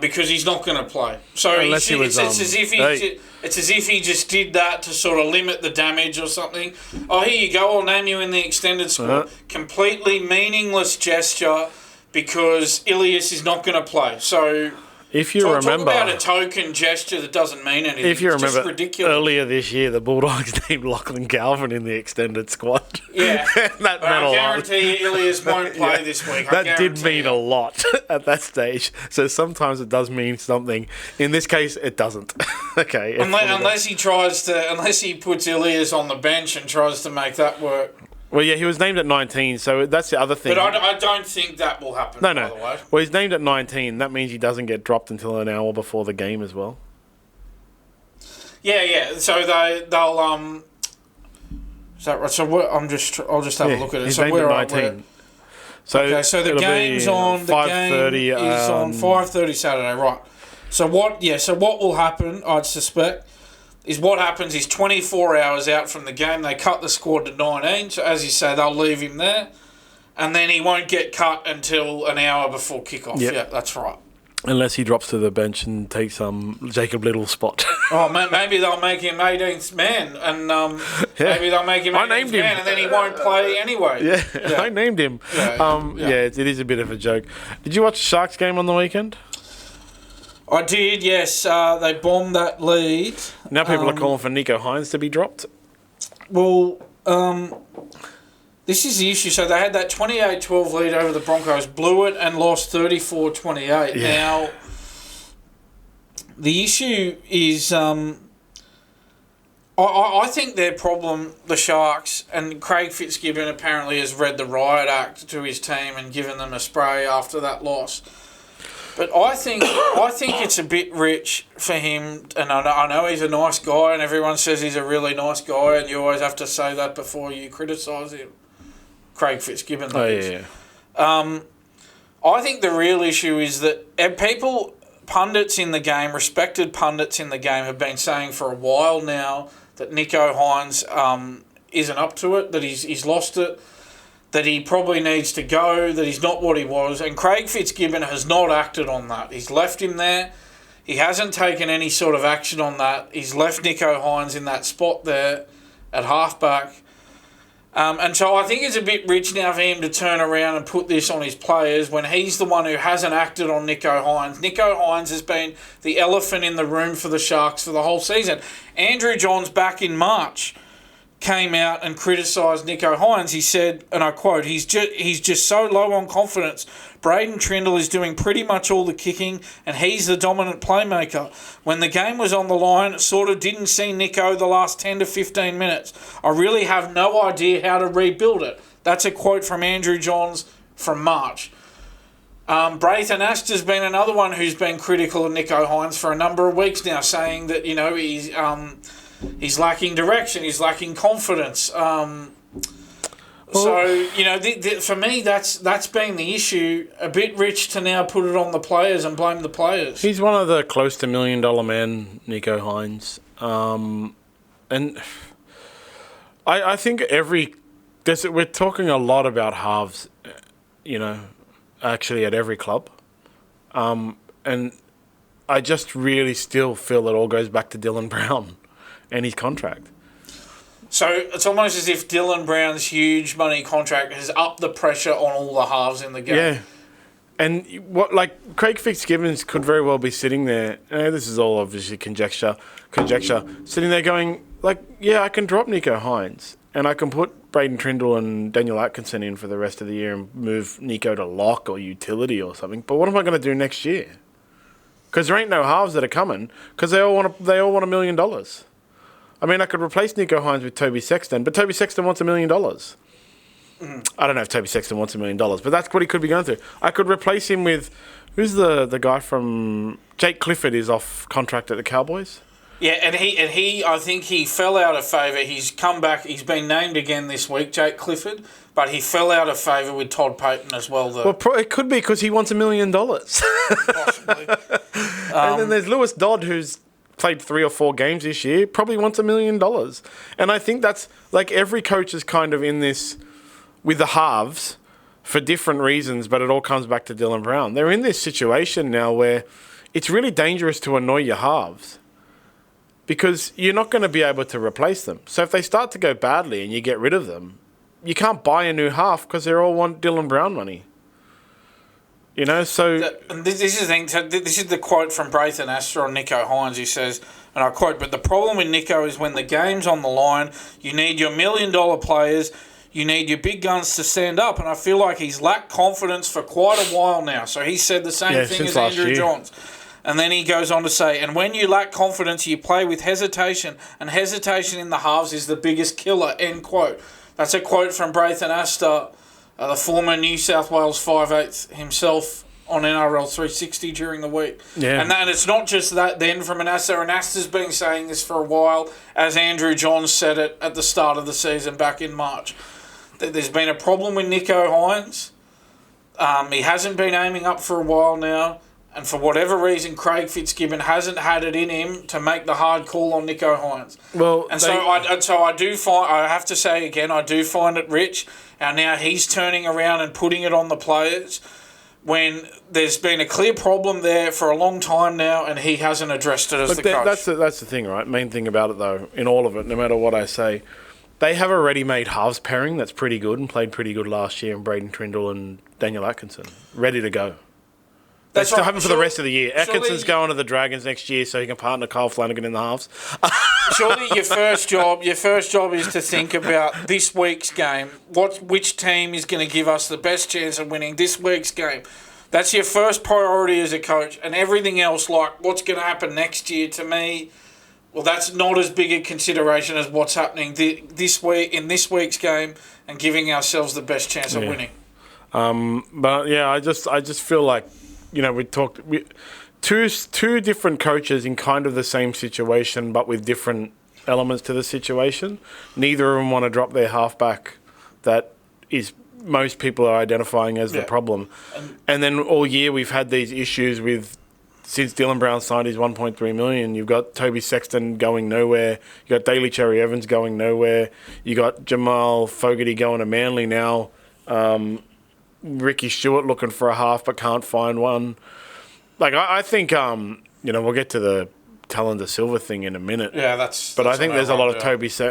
because he's not going to play. So it's as if he just did that to sort of limit the damage or something. Oh, here you go. I'll name you in the extended squad. Completely meaningless gesture because Ilias is not going to play. So. If you remember, talk about a token gesture that doesn't mean anything. If you it's remember, just ridiculous. Earlier this year, the Bulldogs named Lachlan Galvin in the extended squad. Yeah, that meant a lot. I guarantee you, Ilias won't play this week. That did mean a lot at that stage. So sometimes it does mean something. In this case, it doesn't. Okay. Unless he puts Ilias on the bench and tries to make that work. Well, yeah, he was named at 19, so that's the other thing. But I don't think that will happen, by the way. Well, he's named at 19. That means he doesn't get dropped until an hour before the game as well. Yeah. So they'll Is that right? So I'll just have a look at it. He's so named where at 19. So the game's on 5:30. Is on 5:30 Saturday, right? So what will happen? I'd suspect. What happens is 24 hours out from the game, they cut the squad to 19. So as you say, they'll leave him there. And then he won't get cut until an hour before kickoff. Yep. Yeah, that's right. Unless he drops to the bench and takes Jacob Little's spot. Maybe they'll make him 18th man. And maybe they'll make him 18th man and then he won't play anyway. Yeah. I named him. It is a bit of a joke. Did you watch the Sharks game on the weekend? I did, yes. They bombed that lead. Now people are calling for Nico Hynes to be dropped. Well, this is the issue. So they had that 28-12 lead over the Broncos, blew it and lost 34-28. Yeah. Now, the issue is I think their problem, the Sharks, and Craig Fitzgibbon apparently has read the riot act to his team and given them a spray after that loss. But I think it's a bit rich for him, and I know he's a nice guy, and everyone says he's a really nice guy, and you always have to say that before you criticise him. Craig Fitzgibbon, that is. I think the real issue is that pundits in the game, respected pundits in the game, have been saying for a while now that Nico Hynes isn't up to it, that he's lost it, that he probably needs to go, that he's not what he was. And Craig Fitzgibbon has not acted on that. He's left him there. He hasn't taken any sort of action on that. He's left Nico Hynes in that spot there at halfback. And so I think it's a bit rich now for him to turn around and put this on his players when he's the one who hasn't acted on Nico Hynes. Nico Hynes has been the elephant in the room for the Sharks for the whole season. Andrew Johns back in March came out and criticised Nico Hynes. He said, and I quote, he's just so low on confidence. Braden Trindle is doing pretty much all the kicking and he's the dominant playmaker. When the game was on the line, it sort of didn't see Nico the last 10 to 15 minutes. I really have no idea how to rebuild it. That's a quote from Andrew Johns from March. Braithen Astor's been another one who's been critical of Nico Hynes for a number of weeks now, saying that, he's lacking direction, he's lacking confidence. So, you know, for me, that's been the issue. A bit rich to now put it on the players and blame the players. He's one of the close to $1 million men, Nico Hynes. And I think we're talking a lot about halves, you know, actually at every club. And I just really still feel it all goes back to Dylan Brown and his contract. So it's almost as if Dylan Brown's huge money contract has upped the pressure on all the halves in the game. Yeah. And Craig Fitzgibbon could very well be sitting there. This is all obviously conjecture. Sitting there going, I can drop Nico Hynes and I can put Braden Trindle and Daniel Atkinson in for the rest of the year and move Nico to lock or utility or something. But what am I going to do next year? Because there ain't no halves that are coming because they all want $1 million. I mean, I could replace Nico Hynes with Toby Sexton, but Toby Sexton wants $1 million. I don't know if Toby Sexton wants $1 million, but that's what he could be going through. I could replace him with, who's the guy from, Jake Clifford is off contract at the Cowboys. Yeah, and he I think he fell out of favour. He's come back. He's been named again this week, Jake Clifford, but he fell out of favour with Todd Payton as well. Well, it could be because he wants $1 million. Possibly. And then there's Lewis Dodd, who's played 3 or 4 games this year, probably wants $1 million. And I think that's, every coach is kind of in this with the halves for different reasons, but it all comes back to Dylan Brown. They're in this situation now where it's really dangerous to annoy your halves because you're not going to be able to replace them. So if they start to go badly and you get rid of them, you can't buy a new half because they all want Dylan Brown money. You know, so... This is the thing. So this is the quote from Braithen Astor on Nico Hynes. He says, and I quote, "But the problem with Nico is when the game's on the line, you need your $1 million players, you need your big guns to stand up." And I feel like he's lacked confidence for quite a while now. So he said the same thing as Andrew Johns. And then he goes on to say, "And when you lack confidence, you play with hesitation, and hesitation in the halves is the biggest killer," end quote. That's a quote from Braithen Astor, the former New South Wales 5'8" himself on NRL 360 during the week. Yeah. And it's not just that then from an Astor, and Astor's been saying this for a while, as Andrew Johns said it at the start of the season back in March. There's been a problem with Nico Hynes. He hasn't been aiming up for a while now. And for whatever reason, Craig Fitzgibbon hasn't had it in him to make the hard call on Nico Hynes. Well, and so I do find, I have to say again, I do find it rich. And now he's turning around and putting it on the players when there's been a clear problem there for a long time now, and he hasn't addressed it as the coach. That's the thing, right? Main thing about it, though, in all of it, no matter what I say, they have a ready-made halves pairing that's pretty good and played pretty good last year in Braden Trindle and Daniel Atkinson. Ready to go. They still have him for the rest of the year. Atkinson's going to the Dragons next year so he can partner Kyle Flanagan in the halves. Surely your first job is to think about this week's game. Which team is going to give us the best chance of winning this week's game? That's your first priority as a coach. And everything else, like what's going to happen next year, to me, well, that's not as big a consideration as what's happening this week in this week's game and giving ourselves the best chance of winning. But yeah, I just feel like, you know, two different coaches in kind of the same situation, but with different elements to the situation. Neither of them want to drop their halfback that is most people are identifying as the problem. And then all year we've had these issues with, since Dylan Brown signed his $1.3 million, you've got Toby Sexton going nowhere. You got Daly Cherry-Evans going nowhere. You got Jamal Fogarty going to Manly now. Ricky Stewart looking for a half but can't find one. I think, we'll get to the Tallyn Da Silva thing in a minute. Yeah, But I think there's a lot of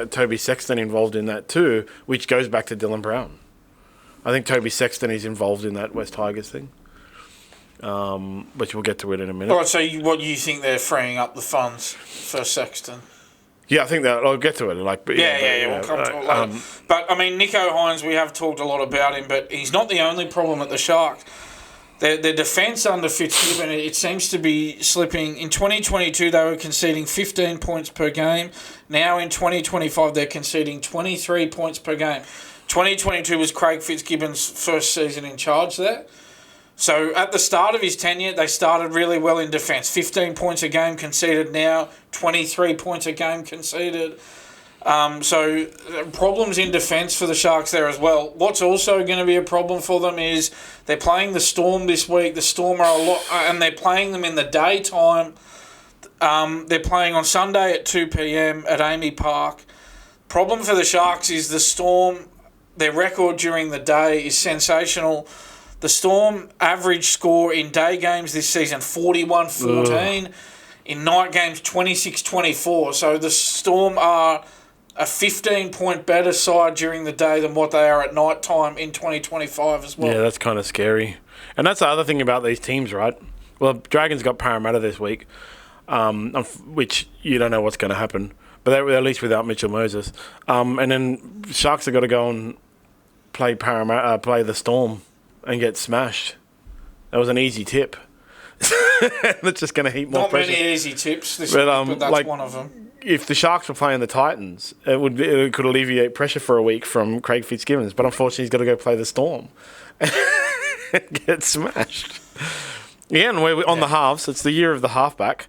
Toby Sexton involved in that too, which goes back to Dylan Brown. I think Toby Sexton is involved in that West Tigers thing, which we'll get to it in a minute. All right, so what you think they're freeing up the funds for Sexton? Yeah, I think that I'll get to it. We'll come to it later. But I mean, Nico Hynes, we have talked a lot about him, but he's not the only problem at the Sharks. Their defence under Fitzgibbon, it seems to be slipping. In 2022, they were conceding 15 points per game. Now in 2025, they're conceding 23 points per game. 2022 was Craig Fitzgibbon's first season in charge there. So at the start of his tenure, they started really well in defence. 15 points a game conceded now, 23 points a game conceded. So problems in defence for the Sharks there as well. What's also going to be a problem for them is they're playing the Storm this week. The Storm are a lot, and they're playing them in the daytime. They're playing on Sunday at 2 p.m. at Amy Park. Problem for the Sharks is the Storm, their record during the day is sensational. The Storm average score in day games this season, 41-14. In night games, 26-24. So the Storm are a 15-point better side during the day than what they are at night time in 2025 as well. Yeah, that's kind of scary. And that's the other thing about these teams, right? Well, Dragons got Parramatta this week, which you don't know what's going to happen. But they're at least without Mitchell Moses. And then Sharks have got to go and play the Storm and get smashed. That was an easy tip. That's just going to heap more Not pressure. many easy tips this week, but that's one of them. If the Sharks were playing the Titans, it could alleviate pressure for a week from Craig Fitzgibbon. But unfortunately, he's got to go play the Storm and get smashed. Yeah, and we're on the halves. It's the year of the halfback.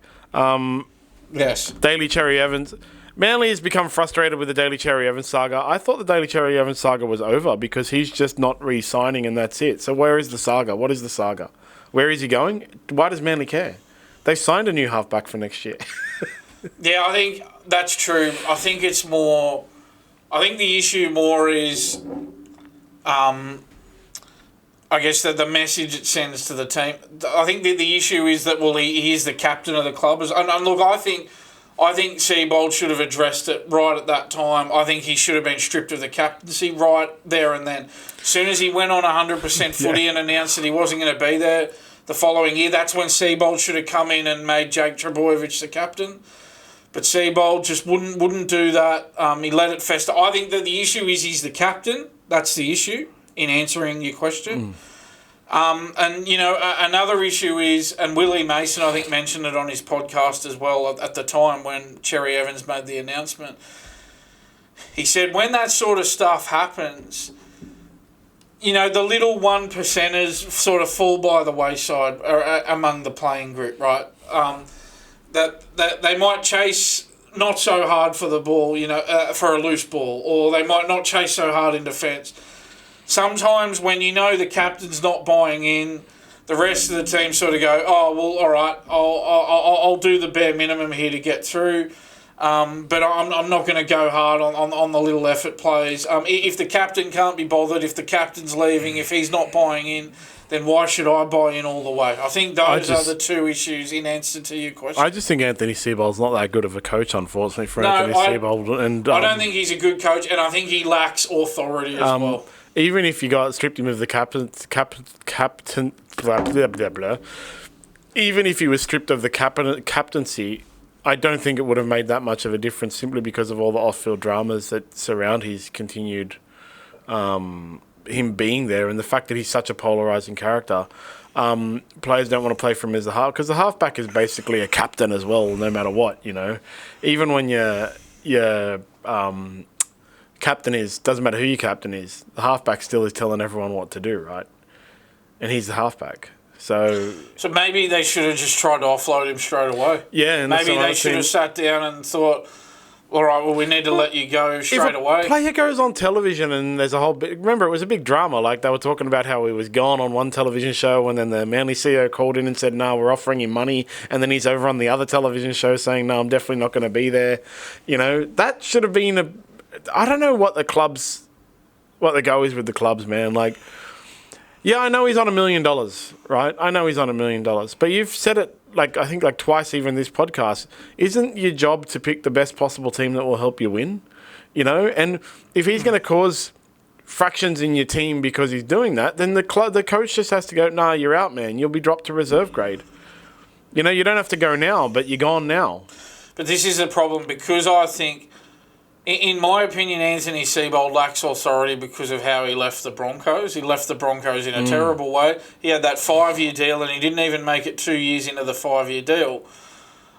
Yes. Daly Cherry-Evans. Manly has become frustrated with the Daly Cherry-Evans saga. I thought the Daly Cherry-Evans saga was over because he's just not re-signing and that's it. So where is the saga? What is the saga? Where is he going? Why does Manly care? They've signed a new halfback for next year. Yeah, I think that's true. I think it's more... I think the issue more is... I guess that the message it sends to the team. I think the issue is that, well, he is the captain of the club. And look, I think Seabold should have addressed it right at that time. I think he should have been stripped of the captaincy right there and then. As soon as he went on 100% footy and announced that he wasn't going to be there the following year, that's when Seabold should have come in and made Jake Trbojevic the captain. But Seabold just wouldn't do that. He let it fester. I think that the issue is he's the captain. That's the issue in answering your question. And, you know, another issue is, and Willie Mason, I think, mentioned it on his podcast as well at the time when Cherry-Evans made the announcement. He said when that sort of stuff happens, you know, the little 1%ers sort of fall by the wayside among the playing group, right? That they might chase not so hard for the ball, you know, for a loose ball, or they might not chase so hard in defence. Sometimes when you know the captain's not buying in, the rest of the team sort of go, oh, well, all right, I'll do the bare minimum here to get through, but I'm not going to go hard on the little effort plays. If the captain can't be bothered, if the captain's leaving, if he's not buying in, then why should I buy in all the way? I think those are the two issues in answer to your question. I just think Anthony Seabold's not that good of a coach, unfortunately, for Anthony Seabold. And I don't think he's a good coach, and I think he lacks authority as well. Even if you stripped him of the captain, blah, blah, blah, blah. Even if he was stripped of the captaincy, I don't think it would have made that much of a difference simply because of all the off-field dramas that surround his continued him being there and the fact that he's such a polarising character. Players don't want to play for him as the half because the halfback is basically a captain as well, no matter what, you know. Even when your captain doesn't matter who your captain is, the halfback still is telling everyone what to do, right? And he's the halfback. So maybe they should have just tried to offload him straight away. Yeah. And maybe they should have sat down and thought, all right, well, we need to let you go straight away. If a player goes on television and there's a whole big... Remember, it was a big drama. Like, they were talking about how he was gone on one television show and then the Manly CEO called in and said, no, we're offering him money. And then he's over on the other television show saying, no, I'm definitely not going to be there. You know, that should have been I don't know what the go is with the clubs, man. Like, yeah, I know he's on $1 million, right? I know he's on $1 million. But you've said it, I think twice even this podcast. Isn't your job to pick the best possible team that will help you win? You know? And if he's going to cause fractions in your team because he's doing that, then the coach just has to go, nah, you're out, man. You'll be dropped to reserve grade. You know, you don't have to go now, but you're gone now. But this is a problem because I think... In my opinion, Anthony Seabold lacks authority because of how he left the Broncos. He left the Broncos in a terrible way. He had that 5-year deal and he didn't even make it 2 years into the 5-year deal.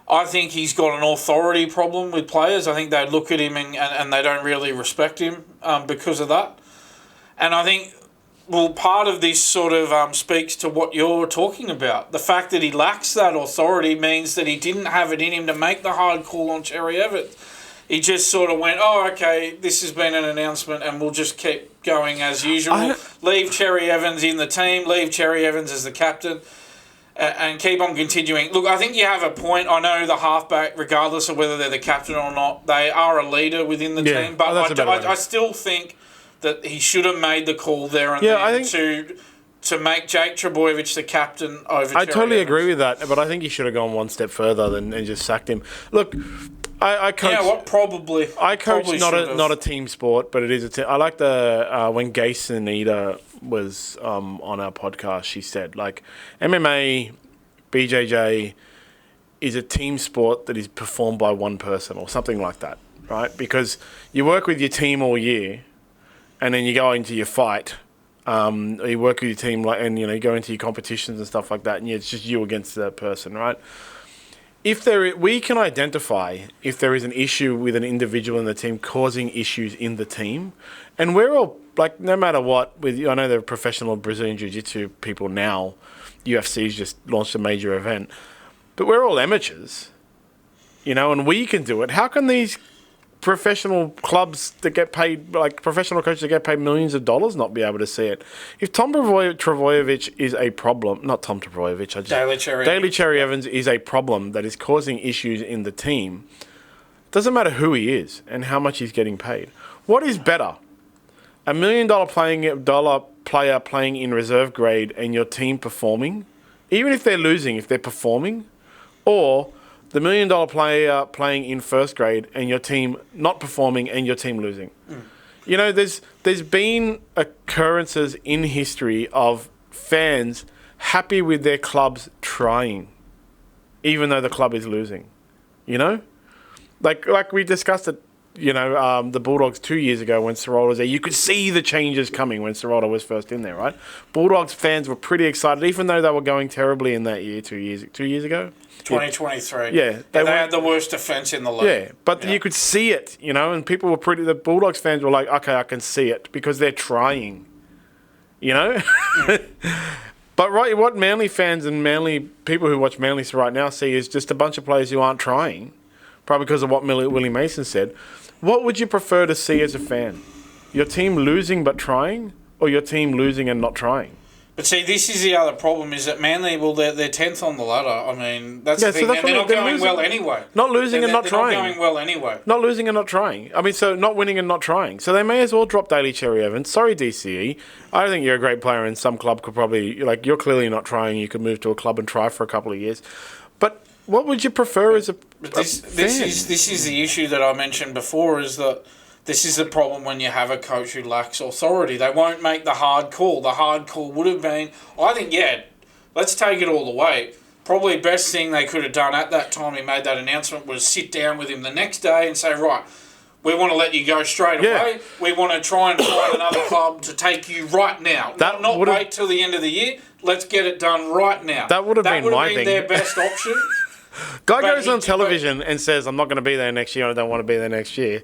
I think he's got an authority problem with players. I think they look at him and they don't really respect him because of that. And I think, well, part of this sort of speaks to what you're talking about. The fact that he lacks that authority means that he didn't have it in him to make the hard call on Cherry-Evans. he just sort of went, oh, okay, this has been an announcement and we'll just keep going as usual. Leave Cherry-Evans in the team, leave Cherry-Evans as the captain, and keep on continuing. Look, I think you have a point. I know the halfback, regardless of whether they're the captain or not, they are a leader within the team. But I still think that he should have made the call there and then to make Jake Trbojevic the captain over I totally agree with that, but I think he should have gone one step further and just sacked him. Look, I coach. You know what? Probably. I coach not a team sport, but it is a team. I like when Gay Sunita was on our podcast, she said, like, MMA, BJJ is a team sport that is performed by one person or something like that, right? Because you work with your team all year and then you go into your fight. You work with your team, and you go into your competitions and stuff like that, and it's just you against that person, right? We can identify if there is an issue with an individual in the team causing issues in the team, and we're all like, no matter what. I know they're professional Brazilian Jiu-Jitsu people now. UFC's just launched a major event, but we're all amateurs, and we can do it. How can these professional clubs that get paid, like professional coaches that get paid millions of dollars, not be able to see it? If Tom Trbojevic is a problem, not Tom Trbojevic, Daly Cherry-Evans is a problem that is causing issues in the team, it doesn't matter who he is and how much he's getting paid. What is better? $1 million player playing in reserve grade and your team performing, even if they're losing, if they're performing, or the $1 million player playing in first grade and your team not performing and your team losing. There's been occurrences in history of fans happy with their clubs trying, even though the club is losing. Like we discussed it. The Bulldogs 2 years ago when Serralda was there, you could see the changes coming when Serralda was first in there, right? Bulldogs fans were pretty excited, even though they were going terribly in that year, 2 years ago. 2023. Yeah. They had the worst defence in the league. Yeah, but you could see it, and people were the Bulldogs fans were like, okay, I can see it because they're trying, But what Manly fans and Manly people who watch Manly right now see is just a bunch of players who aren't trying, probably because of what Willie Mason said. What would you prefer to see as a fan? Your team losing but trying, or your team losing and not trying? But see, this is the other problem, is that Manly, they're 10th on the ladder. I mean, that's the thing. So they're not going well anyway. Not losing and not trying. They're not going well anyway. Not losing and not trying. I mean, so not winning and not trying. So they may as well drop Daly Cherry-Evans. Sorry, DCE. I don't think you're a great player, and some club could probably, you're clearly not trying. You could move to a club and try for a couple of years. But what would you prefer as a fan? This is the issue that I mentioned before, is that this is the problem when you have a coach who lacks authority. They won't make the hard call. The hard call would have been, I think, let's take it all the way. Probably best thing they could have done at that time he made that announcement was sit down with him the next day and say, right, we want to let you go straight away. We want to try and find another club to take you right now. Not wait till the end of the year. Let's get it done right now. That would have been their best option. Guy goes on television and says, I'm not going to be there next year. I don't want to be there next year.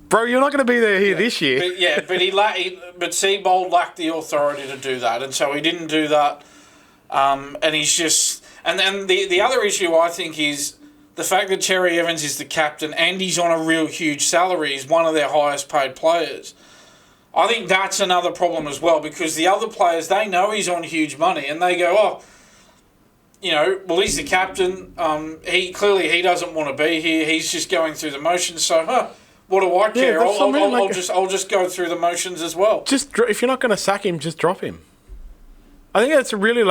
Bro, you're not going to be there this year. But Seabold lacked the authority to do that, and so he didn't do that. And he's just... And then the other issue, I think, is the fact that Cherry-Evans is the captain and he's on a real huge salary. He's one of their highest paid players. I think that's another problem as well, because the other players, they know he's on huge money, and they go, well, he's the captain. He doesn't want to be here. He's just going through the motions. So, what do I care? I'll just go through the motions as well. If you're not going to sack him, just drop him. I think that's really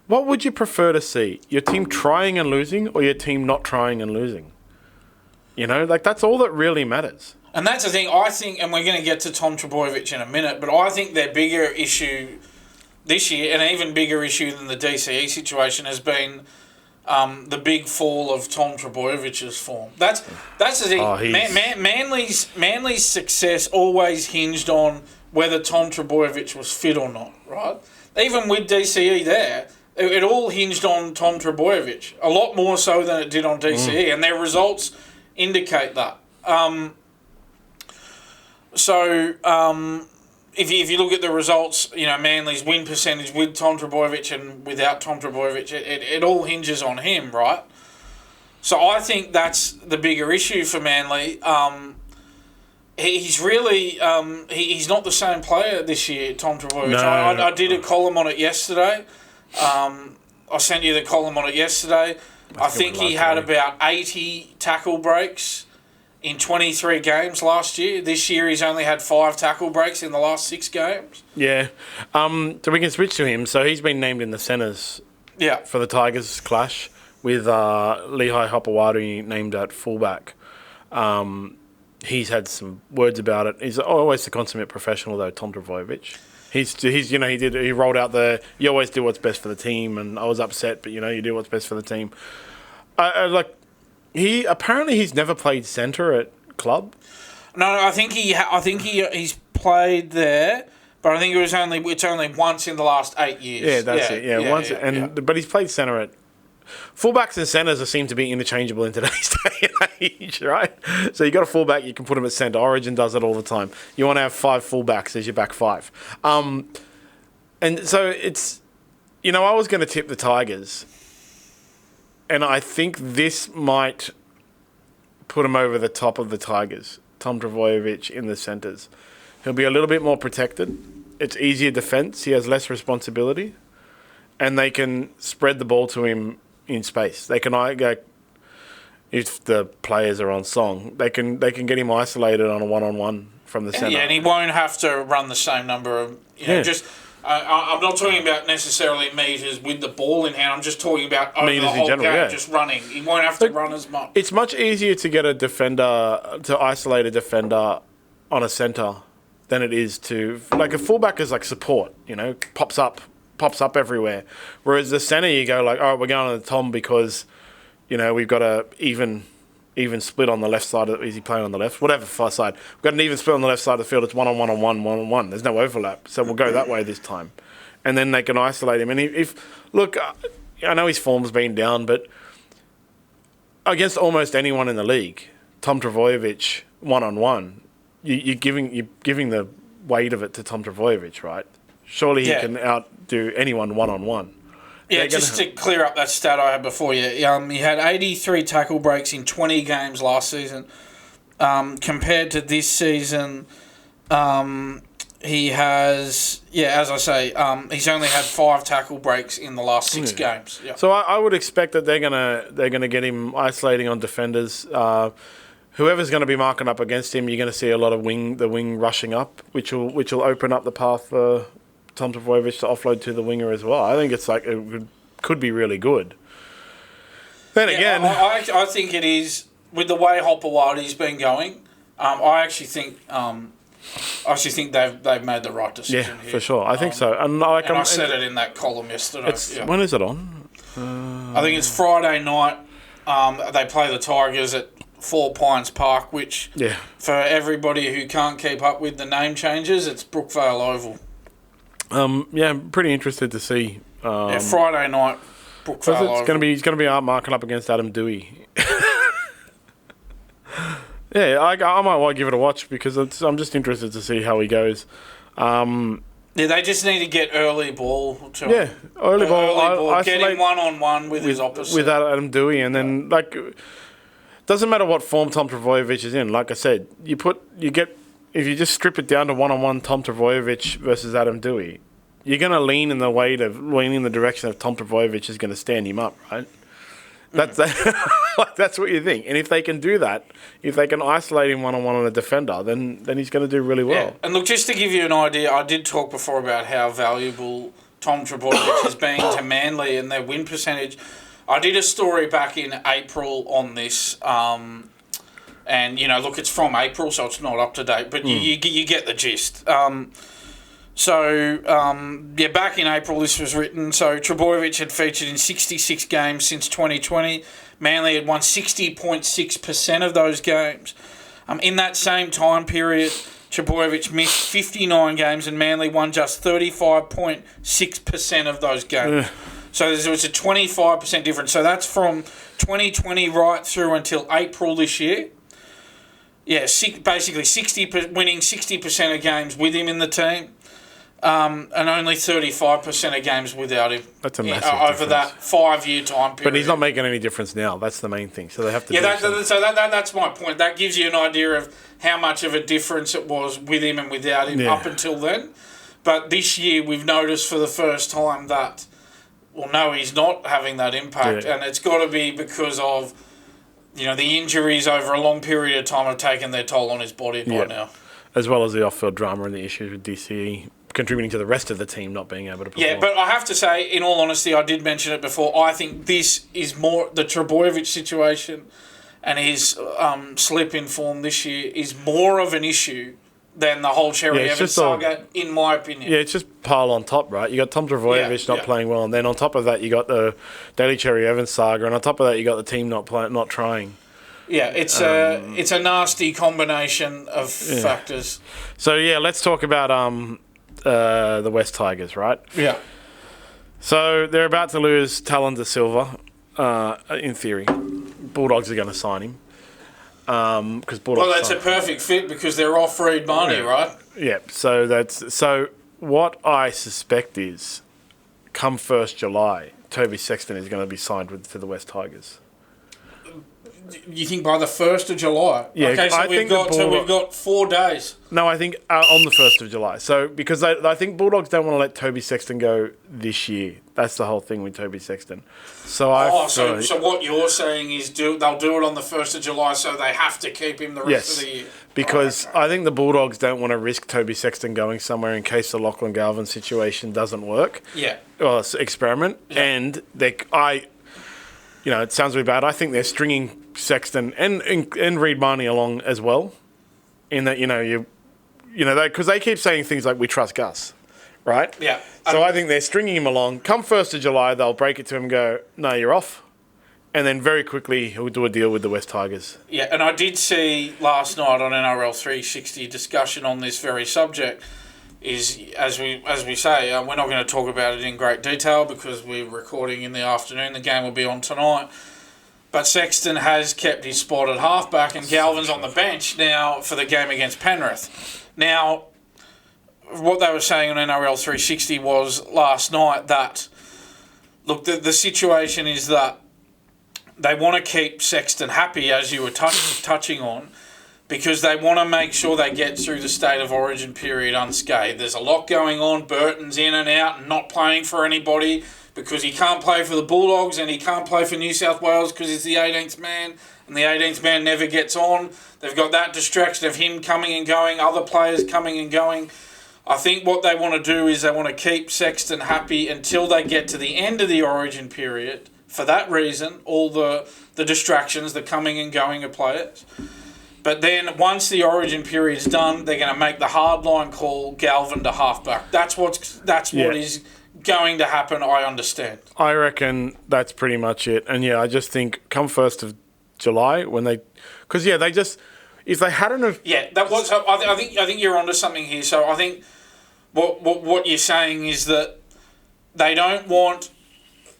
what would you prefer to see? Your team trying and losing, or your team not trying and losing? That's all that really matters. And that's the thing, I think, and we're going to get to Tom Trbojevic in a minute, but I think their bigger issue this year, and an even bigger issue than the DCE situation, has been the big fall of Tom Trebojevic's form. That's the thing. Manly's success always hinged on whether Tom Trbojevic was fit or not, right? Even with DCE there, it all hinged on Tom Trbojevic, a lot more so than it did on DCE, and their results indicate that. If you look at the results, Manly's win percentage with Tom Trbojevic and without Tom Trbojevic, it all hinges on him, right? So I think that's the bigger issue for Manly. He's really he's not the same player this year, Tom Trbojevic. No. I did a column on it yesterday. I sent you the column on it yesterday. I think he had about 80 tackle breaks in 23 games last year. This year he's only had 5 tackle breaks in the last 6 games. Yeah. So we can switch to him. So he's been named in the centres for the Tigers clash with Lee Hagipantelis named at fullback. He's had some words about it. He's always the consummate professional, though, Tom Trbojevic. He rolled out you always do what's best for the team, and I was upset, but, you do what's best for the team. He's never played centre at club. No, I think he's played there, but I think it's only once in the last 8 years. Yeah, that's it. Yeah, once. But he's played centre at. Fullbacks and centres seem to be interchangeable in today's day and age, right? So you got a fullback, you can put him at centre. Origin does it all the time. You want to have 5 fullbacks as your back 5. And so it's, I was going to tip the Tigers, and I think this might put him over the top of the Tigers. Tom Trbojevic in the centres. He'll be a little bit more protected. It's easier defence. He has less responsibility, and they can spread the ball to him in space. They can if the players are on song, they can get him isolated on a 1-on-1 from the centre. Yeah, and he won't have to run the same number of just. I'm not talking about necessarily meters with the ball in hand. I'm just talking about over meters the whole in general, game, just running. He won't have to run as much. It's much easier to get to isolate a defender on a centre than it is to a fullback is like support. Pops up everywhere. Whereas the centre, you go all right, we're going on the Tom because, we've got a even split on the left side. Is he playing on the left? Whatever, far side. We've got an even split on the left side of the field. It's 1-on-1 on 1-on-1. There's no overlap. So we'll go that way this time. And then they can isolate him. And I know his form's been down, but against almost anyone in the league, Tom Trbojevic 1-on-1, you're giving the weight of it to Tom Trbojevic, right? Surely he can outdo anyone 1-on-1. Yeah, just to clear up that stat I had before you. He had 83 tackle breaks in 20 games last season. Compared to this season, he has, as I say, he's only had 5 tackle breaks in the last 6 games. Yeah. So I would expect that they're gonna get him isolating on defenders. Whoever's going to be marking up against him, you're going to see a lot of the wing rushing up, which will open up the path for Tom Trbojevic to offload to the winger as well. I think it's it could be really good. Then again, I think it is with the way Hopewadi's been going. I actually think they've made the right decision. Yeah, here. for sure. I think so. And I said it in that column yesterday. When is it on? I think it's Friday night. They play the Tigers at 4 Pines Park, which for everybody who can't keep up with the name changes, it's Brookvale Oval. I'm pretty interested to see. Friday night, Brookvale Oval. He's going to be marking up against Adam Dewey. I might want to give it a watch because I'm just interested to see how he goes. They just need to get early ball to him. Yeah, early ball. Get him 1-on-1 with his opposite. With Adam Dewey, and then doesn't matter what form Tom Trbojevic is in. Like I said, if you just strip it down to 1-on-1 Tom Trbojevic versus Adam Dewey, you're going to lean in the direction of Tom Trbojevic is going to stand him up, right? That's what you think. And if they can do that, if they can isolate him 1-on-1 on a defender, then he's going to do really well. Yeah. And look, just to give you an idea, I did talk before about how valuable Tom Trbojevic has been to Manly and their win percentage. I did a story back in April on this, and look, it's from April, so it's not up to date, but you get the gist. Back in April, this was written. So Trbojevic had featured in 66 games since 2020. Manly had won 60.6% of those games. In that same time period, Trbojevic missed 59 games, and Manly won just 35.6% of those games. So there was a 25% difference. So that's from 2020 right through until April this year. Yeah, basically winning 60% of games with him in the team. and only 35% of games without him. That's a massive over that 5-year time period. But he's not making any difference now. That's the main thing. So they have to. Yeah, that's my point. That gives you an idea of how much of a difference it was with him and without him up until then. But this year we've noticed for the first time that, well, no, he's not having that impact, and it's got to be because of, the injuries over a long period of time have taken their toll on his body by now. As well as the off-field drama and the issues with DCE contributing to the rest of the team not being able to perform. Yeah, but I have to say, in all honesty, I did mention it before, I think this is more, the Trbojevic situation and his slip in form this year is more of an issue than the whole Cherry-Evans saga, in my opinion. Yeah, it's just pile on top, right? You got Tom Trbojevic not playing well, and then on top of that, you got the Daly Cherry-Evans saga, and on top of that, you got the team not trying. Yeah, it's a nasty combination of factors. So let's talk about the West Tigers, right? Yeah. So they're about to lose Tallyn Da Silva, in theory. Bulldogs are going to sign him. Because Bulldogs. Well, that's a perfect fit because they're off Reed money, right? Yeah. So what I suspect is, come 1st July, Toby Sexton is going to be signed to the West Tigers. You think by the 1st of July? Yeah, okay, so we've got 4 days. No, I think on the 1st of July. So because I think Bulldogs don't want to let Toby Sexton go this year. That's the whole thing with Toby Sexton. So so what you're saying is they'll do it on the 1st of July, so they have to keep him the rest of the year. Because I think the Bulldogs don't want to risk Toby Sexton going somewhere in case the Lachlan Galvin situation doesn't work. Yeah. Well, it's an experiment, and it sounds really bad. I think they're stringing Sexton and Reed Marnie along as well, in that because they keep saying things like we trust Gus, right? Yeah. So I think they're stringing him along. Come 1st of July, they'll break it to him and go, no, you're off, and then very quickly he'll do a deal with the West Tigers. Yeah, and I did see last night on NRL 360 discussion on this very subject. Is as we say, we're not going to talk about it in great detail because we're recording in the afternoon. The game will be on tonight. But Sexton has kept his spot at halfback, and Galvin's on the bench now for the game against Penrith. Now, what they were saying on NRL 360 was last night that, look, the situation is that they want to keep Sexton happy, as you were touching on, because they want to make sure they get through the State of Origin period unscathed. There's a lot going on. Burton's in and out and not playing for anybody because he can't play for the Bulldogs and he can't play for New South Wales because he's the 18th man, and the 18th man never gets on. They've got that distraction of him coming and going, other players coming and going. I think what they want to do is they want to keep Sexton happy until they get to the end of the Origin period. For that reason, all the distractions, the coming and going of players. But then once the Origin period is done, they're going to make the hardline call, Galvin to halfback. That's what is going to happen, I understand. I reckon that's pretty much it. And I just think come 1st of July when they... Because, they just... If they hadn't have... Yeah, I think you're onto something here. So I think what you're saying is that they don't want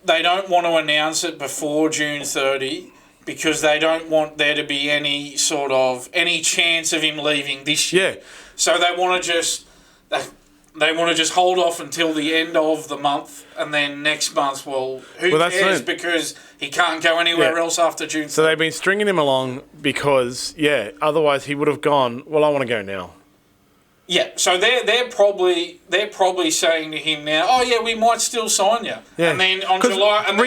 to announce it before June 30 because they don't want there to be any chance of him leaving this year. Yeah. So they want to just hold off until the end of the month, and then next month, who cares? Because he can't go anywhere else after June 30. So they've been stringing him along because, otherwise he would have gone, well, I want to go now. Yeah, so they're probably saying to him now, oh yeah, we might still sign you. Yeah. And then on July, and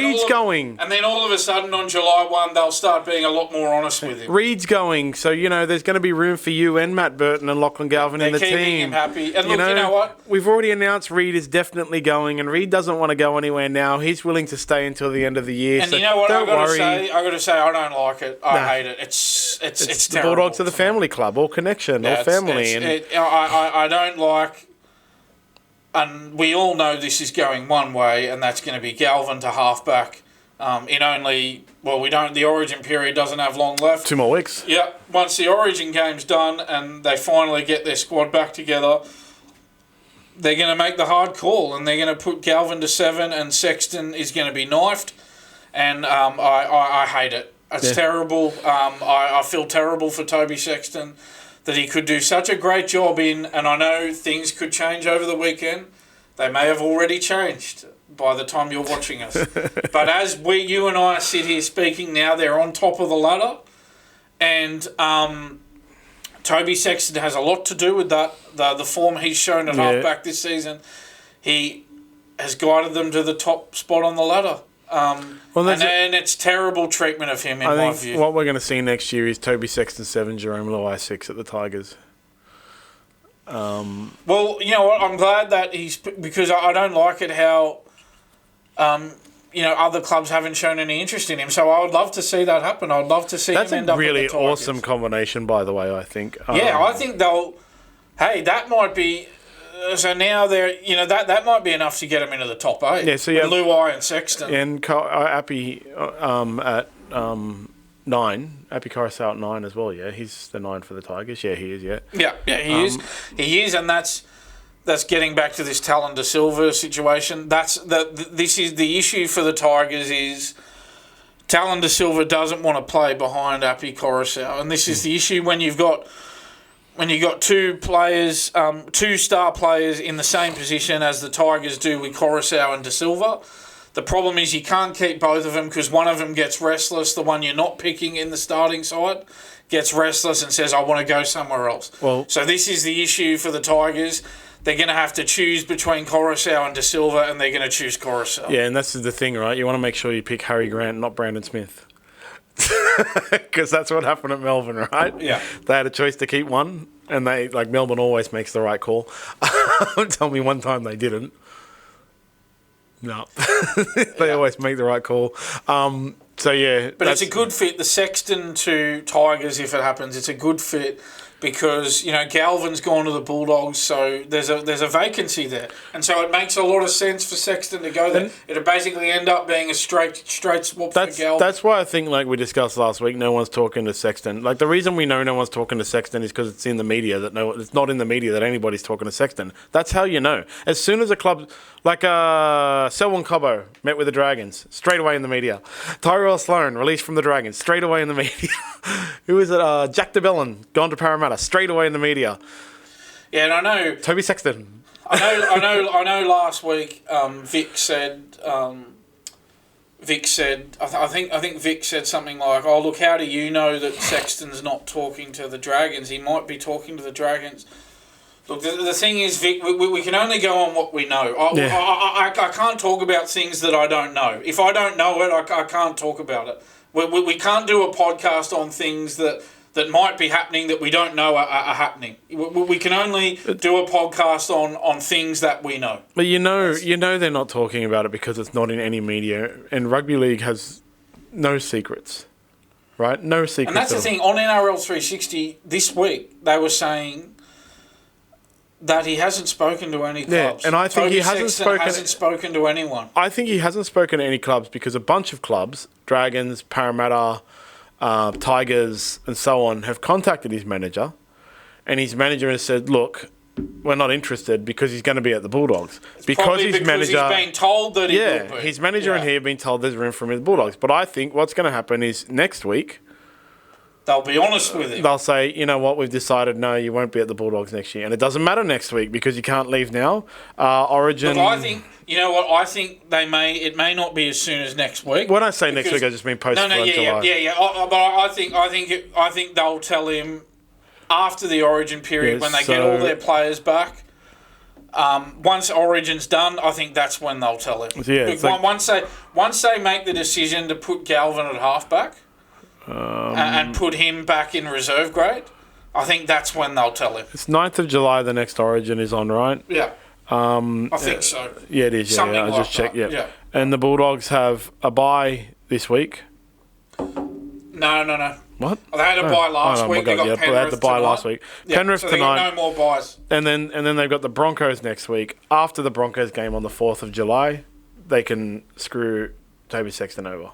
then all of a sudden on July 1, they'll start being a lot more honest with him. Reed's going, so there's going to be room for you and Matt Burton and Lachlan Galvin in the team. They're keeping him happy. And look, you know what? We've already announced Reed is definitely going, and Reed doesn't want to go anywhere now. He's willing to stay until the end of the year. And so you know what? Don't worry. I got to say, I don't like it. I hate it. It's the terrible. Bulldogs are the family club, all connection, all family. I don't like. And we all know this is going one way, and that's going to be Galvin to halfback. The Origin period doesn't have long left. 2 more weeks. Yeah, once the Origin game's done and they finally get their squad back together, they're going to make the hard call, and they're going to put Galvin to 7, and Sexton is going to be knifed, and I hate it. It's terrible. I feel terrible for Toby Sexton. that he could do such a great job in, and I know things could change over the weekend. They may have already changed by the time you're watching us. But as you and I sit here speaking now, they're on top of the ladder. And Toby Sexton has a lot to do with that. The form he's shown at halfback this season, he has guided them to the top spot on the ladder. And it's terrible treatment of him, in my view. What we're going to see next year is Toby Sexton 7, Jerome Luai 6 at the Tigers. Well, you know what? I'm glad that because I don't like it how, other clubs haven't shown any interest in him. So I would love to see that happen. I'd love to see him end up at the Tigers. That's a really awesome combination, by the way, I think. I think they'll... Hey, that might be... So now they're, that might be enough to get them into the top 8. Yeah, so you have Luai and Sexton. And Appy at 9. Appy Coruscant at 9 as well, yeah. He's the 9 for the Tigers. Yeah, he is, yeah. Yeah, he is. He is, and that's getting back to this Tallyn Da Silva situation. This is the issue for the Tigers is Tallyn Da Silva doesn't want to play behind Appy Coruscant. And this is the issue when you've got two players, 2 star players in the same position as the Tigers do with Coruscant and Da Silva. The problem is you can't keep both of them because one of them gets restless. The one you're not picking in the starting side gets restless and says, I want to go somewhere else. So this is the issue for the Tigers. They're going to have to choose between Coruscant and Da Silva, and they're going to choose Coruscant. Yeah, and that's the thing, right? You want to make sure you pick Harry Grant, not Brandon Smith. Because that's what happened at Melbourne, right? Yeah. They had a choice to keep one, and Melbourne always makes the right call. Tell me one time they didn't. No. They always make the right call. So, yeah. But it's a good fit. The Sexton to Tigers, if it happens, it's a good fit because, Galvin's gone to the Bulldogs, so there's a vacancy there. And so it makes a lot of sense for Sexton to go there. It'll basically end up being a straight swap for Galvin. That's why I think, like we discussed last week, no one's talking to Sexton. Like, the reason we know no one's talking to Sexton is because it's in the media. It's not in the media that anybody's talking to Sexton. That's how you know. As soon as a club, like Selwyn Cobbo met with the Dragons, straight away in the media. Tyrell Sloan released from the Dragons, straight away in the media. Who is it? Jack DeBellin, gone to Parramatta, straight away in the media. Yeah, and I know Toby Sexton. I know. Last week, Vic said. I think Vic said something like, "Oh, look, how do you know that Sexton's not talking to the Dragons? He might be talking to the Dragons." Look, the thing is, Vic, we can only go on what we know. I can't talk about things that I don't know. If I don't know it, I can't talk about it. We can't do a podcast on things that might be happening that we don't know are happening. We can only do a podcast on things that we know. But you know they're not talking about it because it's not in any media. And Rugby League has no secrets, right? No secrets. And that's the thing. On NRL 360 this week, they were saying that he hasn't spoken to any clubs. Yeah, and I think Toby he hasn't spoken to anyone. I think he hasn't spoken to any clubs because a bunch of clubs, Dragons, Parramatta, Tigers, and so on, have contacted his manager, and his manager has said, "Look, we're not interested because he's going to be at the Bulldogs." Because he's been told that he will be. His manager and he have been told there's room for him at the Bulldogs. But I think what's going to happen is next week, they'll be honest with him. They'll say, you know what, we've decided, no, you won't be at the Bulldogs next year. And it doesn't matter next week because you can't leave now. Origin... Look, I think, you know what, I think it may not be as soon as next week. When I say next week, I just mean post-July. But I think they'll tell him after the Origin period when they get all their players back. Once Origin's done, I think that's when they'll tell him. Yeah, once they make the decision to put Galvin at halfback, and put him back in reserve grade, I think that's when they'll tell him. It's 9th of July the next Origin is on, right? Yeah. I think so. Yeah, it is. Yeah, Something I like just checked. that. Yeah. And the Bulldogs have a bye this week. No. What? They had a bye last week. They got Penrith they had the bye tonight. last week. Yeah, Penrith so they tonight. got no more byes. And then they've got the Broncos next week. After the Broncos game on the 4th of July, they can screw Toby Sexton over.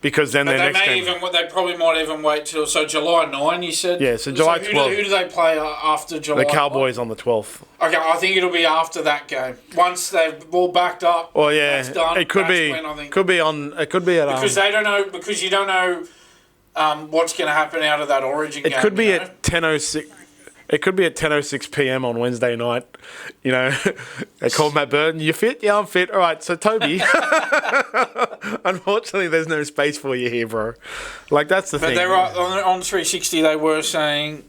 Because then their next game... They probably might even wait till... So July 9, you said? Yeah, so July 12th. Who do they play after July 9? The Cowboys on the 12th. Okay, I think it'll be after that game. Once they've all backed up, well, yeah, that's done. It could be. When I think, could be on... It could be at... Because they don't know... Because you don't know... what's going to happen out of that Origin game. It could be at 10:06. It could be at 10:06 p.m. on Wednesday night. You know, they called Matt Burton. You fit? Yeah, I'm fit. All right. So Toby, unfortunately, there's no space for you here, bro. Like that's the thing. But they were on 360. They were saying,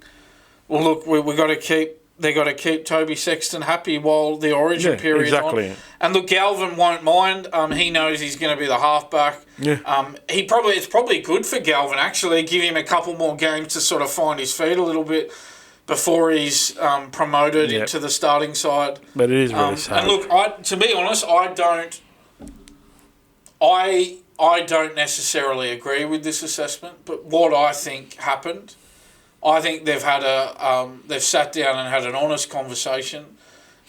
"Well, look, we got to keep." They got to keep Toby Sexton happy while the Origin period exactly. on. And look, Galvin won't mind. He knows he's going to be the halfback. Yeah. It's probably good for Galvin actually. Give him a couple more games to sort of find his feet a little bit before he's promoted into the starting side. But it is really sad. And look, to be honest, I don't necessarily agree with this assessment. But what I think happened. I think they've sat down and had an honest conversation,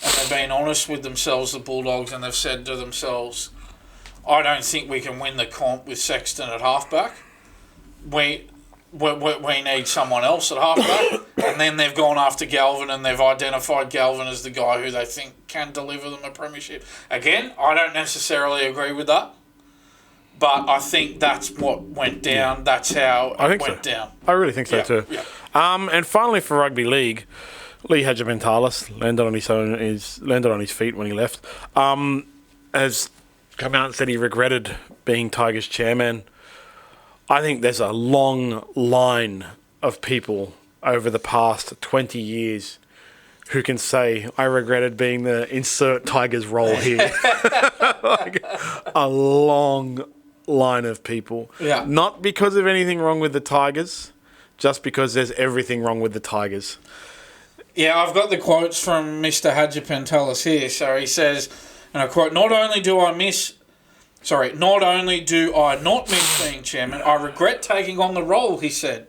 and they've been honest with themselves, the Bulldogs, and they've said to themselves, "I don't think we can win the comp with Sexton at halfback. We need someone else at halfback." And then they've gone after Galvin, and they've identified Galvin as the guy who they think can deliver them a premiership. Again, I don't necessarily agree with that. But I think that's what went down. Yeah. That's how it went down. I really think so too. Yeah. And finally, for rugby league, Lee Hagipantelis landed on his feet when he left. Has come out and said he regretted being Tigers chairman. I think there's a long line of people over the past 20 years who can say, I regretted being the insert Tigers role here. Like, a long line of people. Yeah. Not because of anything wrong with the Tigers, just because there's everything wrong with the Tigers. Yeah, I've got the quotes from Mr. Hagipantelis here. So he says, and I quote, not only do I not miss being chairman, I regret taking on the role, he said.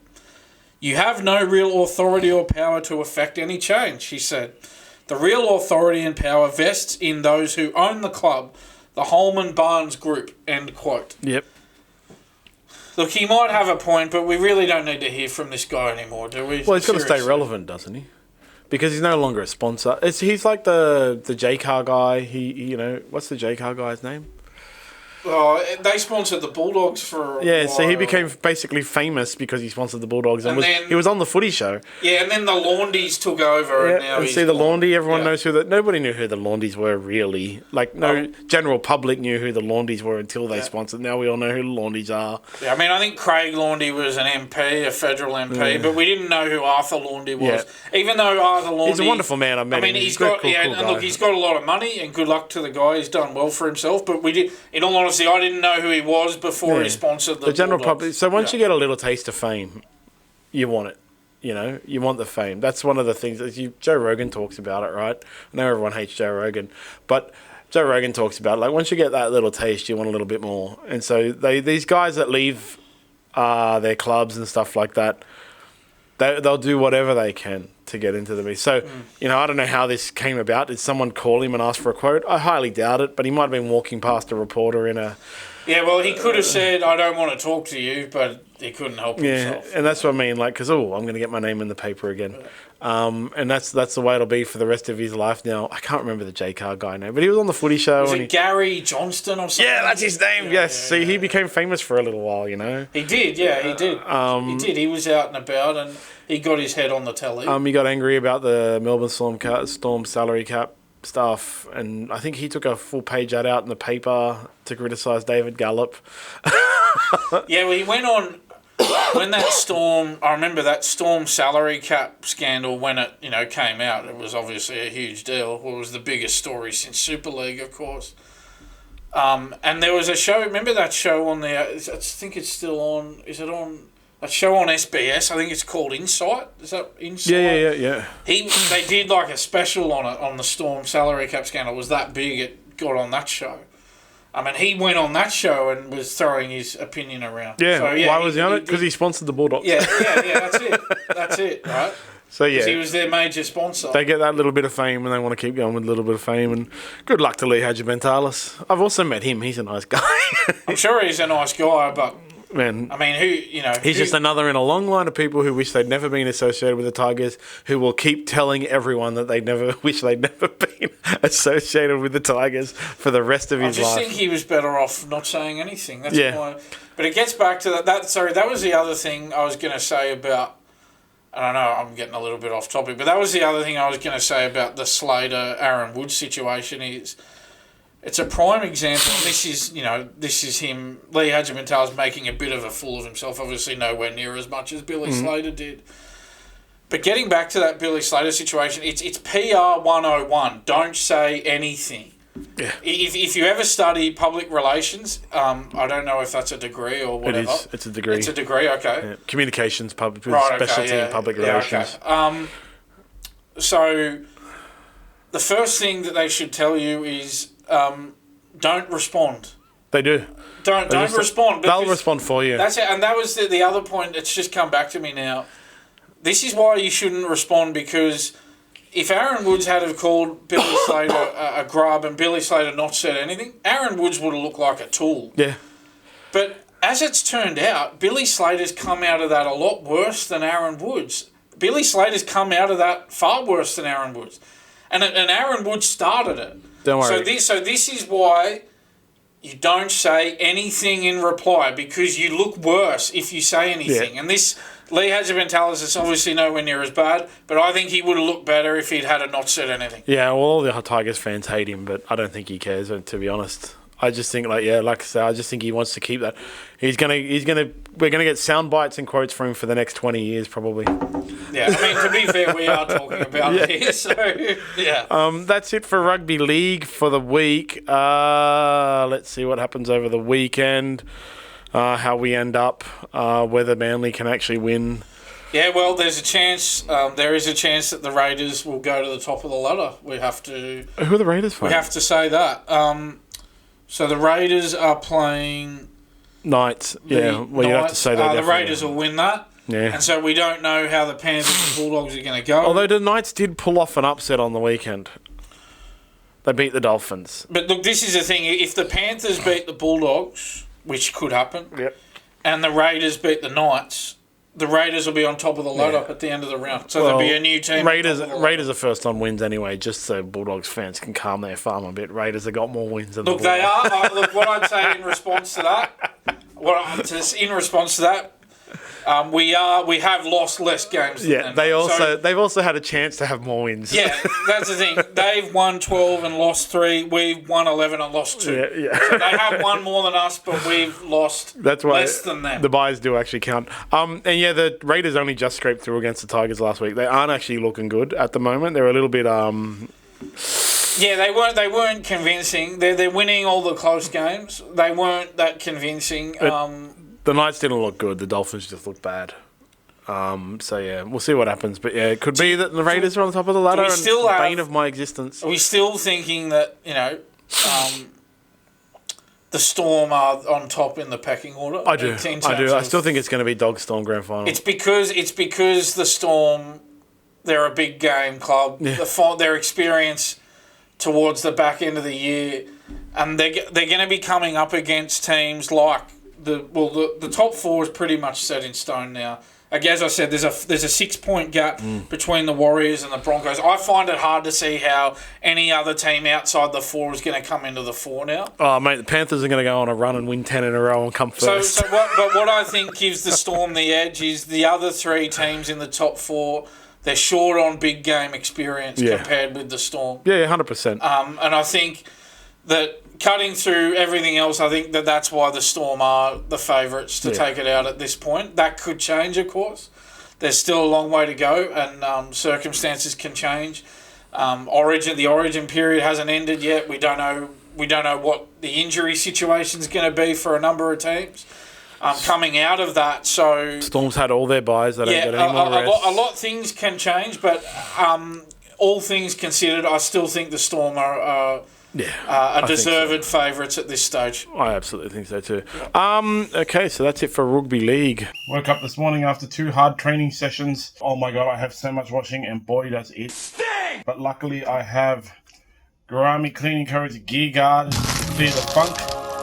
You have no real authority or power to effect any change, he said. The real authority and power vests in those who own the club, the Holman Barnes Group, end quote. Yep. Look, he might have a point, but we really don't need to hear from this guy anymore, do we? Well, he's got to stay relevant, doesn't he? Because he's no longer a sponsor. He's like the J-Car guy. What's the J-Car guy's name? Oh, they sponsored the Bulldogs for a while. So he became basically famous because he sponsored the Bulldogs and he was on the footy show. Yeah, and then the Laundies took over and now he's the Laundie, everyone knows nobody knew who the Laundies were really. Like, general public knew who the Laundies were until they sponsored. Now we all know who the Laundies are. Yeah, I mean, I think Craig Laundy was an MP, a federal MP, but we didn't know who Arthur Laundy was. Yeah. Even though Arthur Laundy... He's a wonderful man, I met him. He's got a lot of money and good luck to the guy. He's done well for himself, but in all honesty, I didn't know who he was before he sponsored the general Bulldogs. public. So once you get a little taste of fame, you want it. You want the fame. That's one of the things that Joe Rogan talks about it, right? I know everyone hates Joe Rogan, but Joe Rogan talks about it. Like, once you get that little taste, you want a little bit more. And so these guys that leave their clubs and stuff like that, they'll do whatever they can to get into the beast. So, I don't know how this came about. Did someone call him and ask for a quote? I highly doubt it, but he might have been walking past a reporter in a... Yeah, well, he could have said, I don't want to talk to you, but he couldn't help himself. Yeah, and that's what I mean, like, because, I'm going to get my name in the paper again. And that's the way it'll be for the rest of his life now. I can't remember the J-Car guy name, but he was on the footy show. Was it Gary Johnston or something? Yeah, that's his name, yes. See, he became famous for a little while, He did, he did. He did. He was out and about, and he got his head on the telly. He got angry about the Melbourne Storm salary cap stuff, and I think he took a full page ad out in the paper to criticise David Gallop. Yeah, well, he went on when that Storm. I remember that Storm salary cap scandal when it came out. It was obviously a huge deal. It was the biggest story since Super League, of course. And there was a show. Remember that show on the? I think it's still on. Is it on? A show on SBS, I think it's called Insight. Is that Insight? Yeah. They did like a special on it on the Storm salary cap scandal. It was that big, it got on that show. I mean, he went on that show and was throwing his opinion around. Yeah, so, why was he on it? Because he sponsored the Bulldogs. Yeah, that's it, right? So, yeah. He was their major sponsor. They get that little bit of fame and they want to keep going with a little bit of fame. And good luck to Lee Hagipantelis. I've also met him. He's a nice guy. I'm sure he's a nice guy, but... Man, I mean, he's just another in a long line of people who wish they'd never been associated with the Tigers, who will keep telling everyone that they'd never been associated with the Tigers for the rest of his life. I just think he was better off not saying anything. That's why. But it gets back to that. That was the other thing I was going to say about. I don't know, I'm getting a little bit off topic, but that was the other thing I was going to say about the Slater Aaron Woods situation is. It's a prime example, and this is him, Lee Hagipantelis making a bit of a fool of himself, obviously nowhere near as much as Billy Slater did. But getting back to that Billy Slater situation, it's PR 101, don't say anything. Yeah. If you ever study public relations, I don't know if that's a degree or whatever. It is, it's a degree. It's a degree, okay. Yeah. Communications, specialty in public relations. Okay. So the first thing that they should tell you is... don't respond. They do. Don't respond. They'll respond for you. That's it. And that was the other point. It's just come back to me now. This is why you shouldn't respond, because if Aaron Woods had have called Billy Slater a grub and Billy Slater not said anything, Aaron Woods would have looked like a tool. Yeah. But as it's turned out, Billy Slater's come out of that a lot worse than Aaron Woods. Billy Slater's come out of that far worse than Aaron Woods. And Aaron Woods started it. Don't worry. So this is why you don't say anything in reply, because you look worse if you say anything. Yeah. And this Lee Hagipantelis is obviously nowhere near as bad, but I think he would have looked better if he'd had not said anything. Yeah, well, all the Tigers fans hate him, but I don't think he cares, to be honest. I just think, like I said, I just think he wants to keep that. We're gonna get sound bites and quotes from him for the next 20 years, probably. Yeah, I mean, to be fair, we are talking about it here, so yeah. That's it for Rugby League for the week. Let's see what happens over the weekend, how we end up, whether Manly can actually win. Yeah, well, there's a chance. There is a chance that the Raiders will go to the top of the ladder. We have to. Who are the Raiders for? We have to say that. So the Raiders are playing Knights. Yeah, well, you have to say that. The Raiders will win that. Yeah. And so we don't know how the Panthers and Bulldogs are going to go. Although the Knights did pull off an upset on the weekend. They beat the Dolphins. But look, this is the thing. If the Panthers beat the Bulldogs, which could happen, yep, and the Raiders beat the Knights, the Raiders will be on top of the ladder at the end of the round. So there'll be a new team. Raiders are first on wins anyway, just so Bulldogs fans can calm their farm a bit. Raiders have got more wins than the Bulldogs. They are. Look, what I'd say in response to that, we have lost less games than them. They've also had a chance to have more wins. Yeah, that's the thing. They've won 12 and lost 3. We've won 11 and lost 2. Yeah. So they have won more than us, but we've lost less than them. The buys do actually count. The Raiders only just scraped through against the Tigers last week. They aren't actually looking good at the moment. They're a little bit Yeah, they weren't convincing. They're winning all the close games. They weren't that convincing. The Knights didn't look good. The Dolphins just looked bad. We'll see what happens. But yeah, it could be that the Raiders are on top of the ladder. Bane of my existence. Are we still thinking that the Storm are on top in the pecking order? I do. I still think it's going to be Dog Storm Grand Final. It's because the Storm, they're a big game club. Yeah. Their experience towards the back end of the year, and they're going to be coming up against teams like the top 4 is pretty much set in stone now. As I said, there's a 6-point gap between the Warriors and the Broncos. I find it hard to see how any other team outside the 4 is going to come into the 4 now. Oh, mate, the Panthers are going to go on a run and win 10 in a row and come first. But what I think gives the Storm the edge is the other 3 teams in the top 4, they're short on big game experience compared with the Storm. Yeah, 100%. And I think that cutting through everything else, I think that's why the Storm are the favourites to take it out at this point. That could change, of course. There's still a long way to go, and circumstances can change. The origin period hasn't ended yet. We don't know what the injury situation is going to be for a number of teams coming out of that. So Storm's had all their buys. They don't get any more rest. A lot of things can change, but all things considered, I still think the Storm are deserved favourites at this stage. I absolutely think so too. Okay, so that's it for Rugby League. Woke up this morning after 2 hard training sessions. Oh my God, I have so much washing, and boy, does it sting! But luckily, I have Gourami Cleaning Codes Gear Guard, Clear the Funk,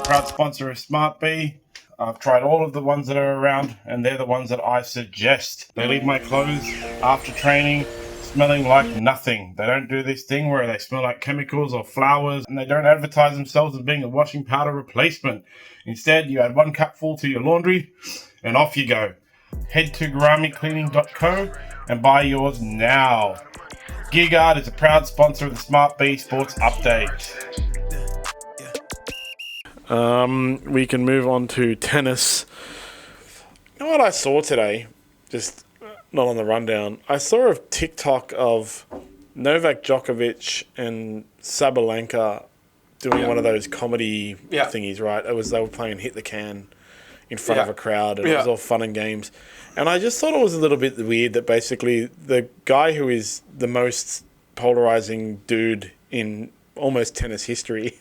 proud sponsor of SmartB. I've tried all of the ones that are around, and they're the ones that I suggest. They leave my clothes after training smelling like nothing. They don't do this thing where they smell like chemicals or flowers, and they don't advertise themselves as being a washing powder replacement. Instead, you add 1 cupful to your laundry, and off you go. Head to GuramiCleaning.co and buy yours now. Gearguard is a proud sponsor of the SmartB Sports Update. We can move on to tennis. You know what I saw today? Just not on the rundown. I saw a TikTok of Novak Djokovic and Sabalenka doing one of those comedy thingies, right? They were playing Hit the Can in front of a crowd, and it was all fun and games. And I just thought it was a little bit weird that basically the guy who is the most polarizing dude in almost tennis history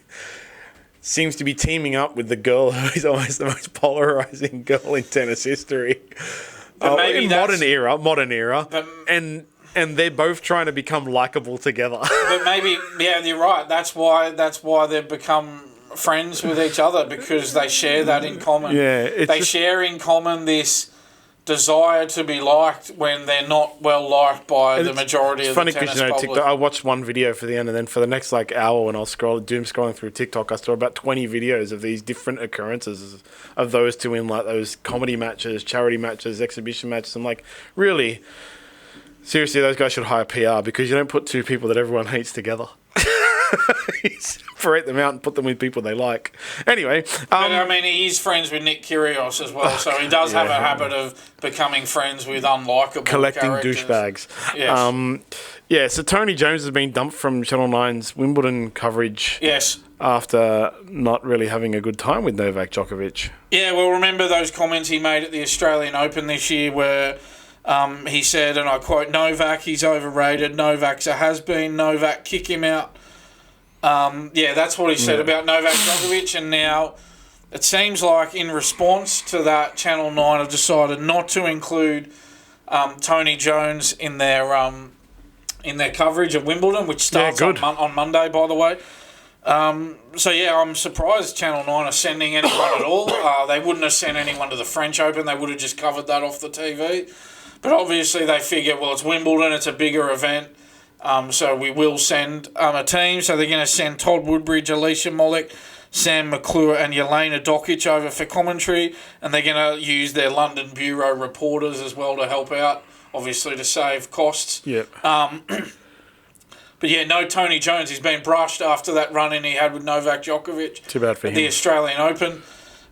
seems to be teaming up with the girl who is almost the most polarizing girl in tennis history. In modern era, and they're both trying to become likable together. But maybe, you're right. That's why they've become friends with each other, because they share that in common. Yeah, they share in common this desire to be liked when they're not well liked by the majority of the tennis public. It's funny because, TikTok, I watched one video for the end, and then for the next hour when I was scrolling through TikTok, I saw about 20 videos of these different occurrences of those two in those comedy matches, charity matches, exhibition matches. I'm like, really? Seriously, those guys should hire PR, because you don't put two people that everyone hates together. Separate them out and put them with people they like. Anyway. He's friends with Nick Kyrgios as well, so he does have a habit of becoming friends with unlikable collecting characters. Douchebags. Yes. So Tony Jones has been dumped from Channel 9's Wimbledon coverage. Yes. After not really having a good time with Novak Djokovic. Yeah, well, remember those comments he made at the Australian Open this year where he said, and I quote, "Novak, he's overrated. Novak's a has-been. Novak, kick him out." That's what he said about Novak Djokovic, and now it seems like in response to that, Channel 9 have decided not to include Tony Jones in their coverage of Wimbledon, which starts on Monday, by the way. I'm surprised Channel 9 are sending anyone at all. They wouldn't have sent anyone to the French Open. They would have just covered that off the TV. But obviously they figure, well, it's Wimbledon, it's a bigger event. So we will send a team. So they're going to send Todd Woodbridge, Alicia Molik, Sam McClure and Yelena Dokic over for commentary. And they're going to use their London Bureau reporters as well to help out, obviously to save costs. Yep. But no Tony Jones. He's been brushed after that run-in he had with Novak Djokovic. Too bad for him. The Australian Open.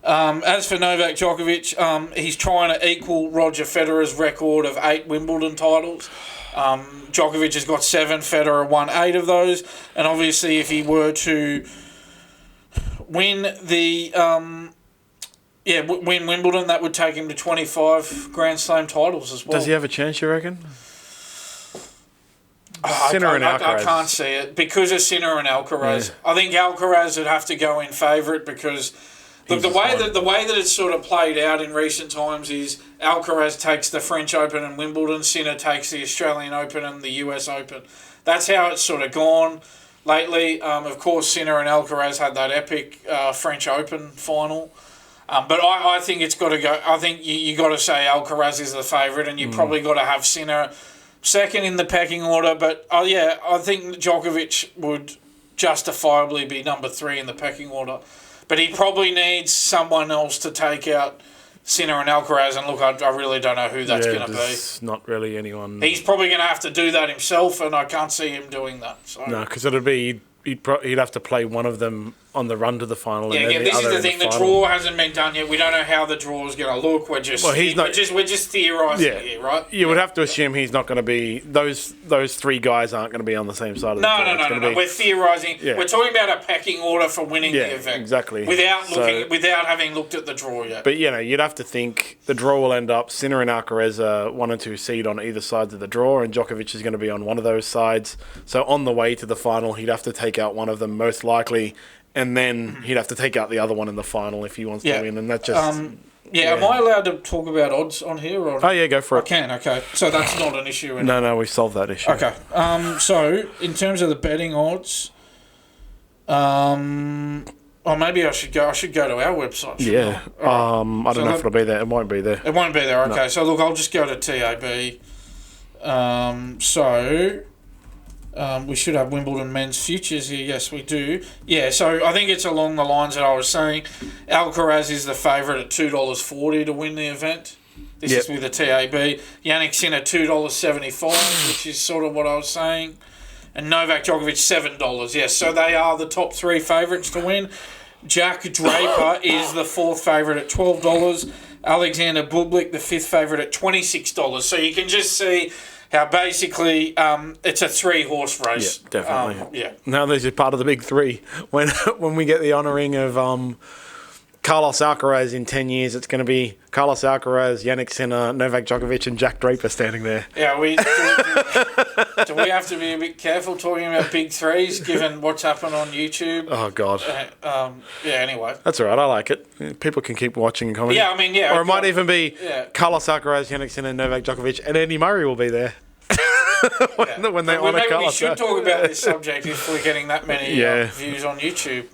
As for Novak Djokovic, he's trying to equal Roger Federer's record of 8 Wimbledon titles. Djokovic has got 7, Federer won 8 of those, and obviously if he were to win win Wimbledon, that would take him to 25 Grand Slam titles as well. Does he have a chance, you reckon? Sinner and Alcaraz. I can't see it because of Sinner and Alcaraz. Yeah. I think Alcaraz would have to go in favourite because the way that it's sort of played out in recent times is Alcaraz takes the French Open and Wimbledon, Sinner takes the Australian Open and the US Open. That's how it's sort of gone lately. Of course, Sinner and Alcaraz had that epic French Open final. But I think it's got to go. I think you got to say Alcaraz is the favourite, and you probably got to have Sinner second in the pecking order. But I think Djokovic would justifiably be number 3 in the pecking order. But he probably needs someone else to take out Sinner and Alcaraz. And look, I really don't know who that's going to be. It's not really anyone. He's probably going to have to do that himself, and I can't see him doing that. So. No, because it'd be he'd have to play one of them on the run to the final. Yeah, and this is the thing. The draw hasn't been done yet. We don't know how the draw is going to look. We're just theorising here, right? You would have to assume he's not going to be those 3 guys aren't going to be on the same side of the draw. No. We're theorising. Yeah. We're talking about a pecking order for winning the event. Exactly. Without having looked at the draw yet. But you'd have to think the draw will end up Sinner and Alcaraz are 1 and 2 seed on either sides of the draw, and Djokovic is going to be on one of those sides. So on the way to the final, he'd have to take out one of them most likely. And then he'd have to take out the other one in the final if he wants to win. And that just... Am I allowed to talk about odds on here? Or? Oh, yeah, go for it. I can, okay. So that's not an issue anymore. No, we've solved that issue. Okay. So, in terms of the betting odds, Oh, maybe I should go. I should go to our website. Yeah. I? I don't know if it'll be there. It won't be there. It won't be there. Okay. No. So look, I'll just go to TAB. We should have Wimbledon men's futures here. Yes, we do. Yeah. So I think it's along the lines that I was saying. Alcaraz is the favourite at $2.40 to win the event. This is with the TAB. Yannick Sinner $2.75, which is sort of what I was saying. And Novak Djokovic $7. Yes, so they are the top three favourites to win. Jack Draper is the fourth favourite at $12. Alexander Bublik, the fifth favourite at $26. So you can just see how basically it's a 3-horse race. Yeah, definitely. Yeah. Now this is part of the big three. When we get the honouring of Carlos Alcaraz in 10 years, it's going to be Carlos Alcaraz, Yannick Sinner, Novak Djokovic and Jack Draper standing there. Yeah, do we have to be a bit careful talking about big threes given what's happened on YouTube? Oh, God. Anyway. That's all right. I like it. People can keep watching and commenting. Yeah, I mean, yeah. Or it might even be Carlos Alcaraz, Yannick Sinner, Novak Djokovic, and Andy Murray will be there. when they honour Carlos. We should talk about this subject if we're getting that many views on YouTube.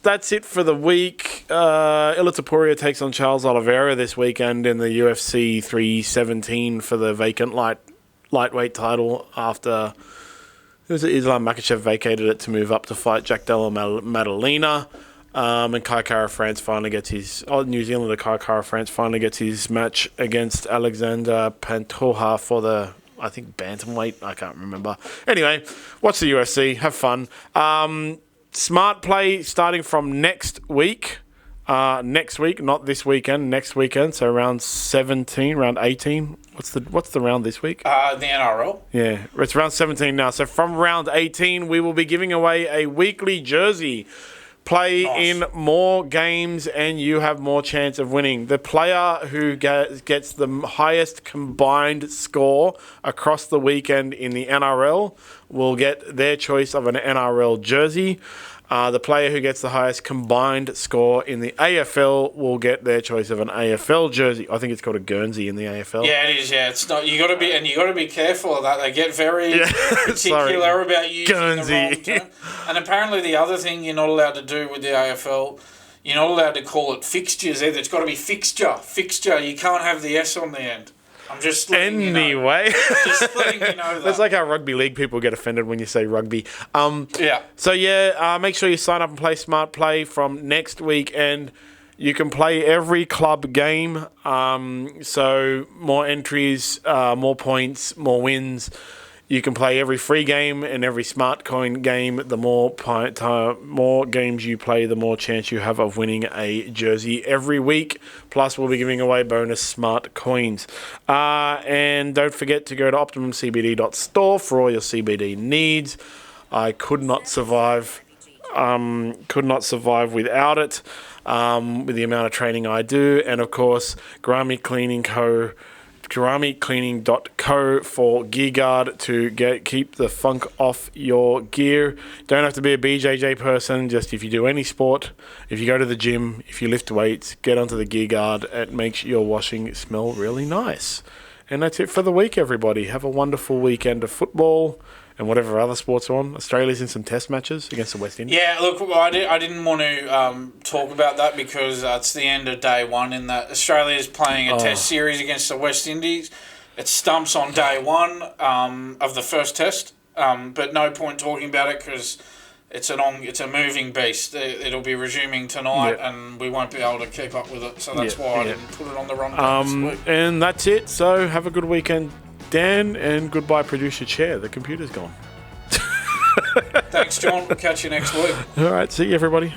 That's it for the week. Ilitapuria takes on Charles Oliveira this weekend in the UFC 317 for the vacant lightweight title after Islam Makhachev vacated it to move up to fight Jack Della Maddalena. And Kai Kara-France finally gets his... New Zealander Kai Kara-France finally gets his match against Alexander Pantoja for the, I think, bantamweight. I can't remember. Anyway, watch the UFC. Have fun. Smart play starting from next week. Next week, not this weekend. Next weekend, so round 17, round 18. What's the round this week? The NRL. Yeah, it's round 17 now. So from round 18, we will be giving away a weekly jersey. Play in more games and you have more chance of winning. The player who gets the highest combined score across the weekend in the NRL will get their choice of an NRL jersey. The player who gets the highest combined score in the AFL will get their choice of an AFL jersey. I think it's called a Guernsey in the AFL. Yeah, it is. Yeah, it's not. You got to be careful of that. They get very particular about using Guernsey. the wrong term. And apparently, the other thing you're not allowed to do with the AFL, you're not allowed to call it fixtures either. It's got to be fixture. Fixture. You can't have the S on the end. I'm just letting you know. Just letting you know that. That's like how rugby league people get offended when you say rugby. So, make sure you sign up and play Smart Play from next week. And you can play every club game. So, more entries, more points, more wins. You can play every free game and every smart coin game. The more games you play, the more chance you have of winning a jersey every week. Plus, we'll be giving away bonus smart coins. And don't forget to go to optimumcbd.store for all your CBD needs. I could not survive without it, with the amount of training I do. And, of course, GuramiCleaning.co for gear guard to keep the funk off your gear. Don't have to be a BJJ person, just if you do any sport, if you go to the gym, if you lift weights, get onto the gear guard. It makes your washing smell really nice. And that's it for the week, everybody. Have a wonderful weekend of football and whatever other sports are on. Australia's in some test matches against the West Indies. Yeah, look, I didn't want to talk about that because it's the end of day one in that Australia's playing a test series against the West Indies. It stumps on day one of the first test, but no point talking about it because it's a moving beast. It'll be resuming tonight, and we won't be able to keep up with it. So that's why I didn't put it on the run this week. And that's it. So have a good weekend, Dan, and goodbye, producer Chair. The computer's gone. Thanks, John. We'll catch you next week. All right. See you, everybody.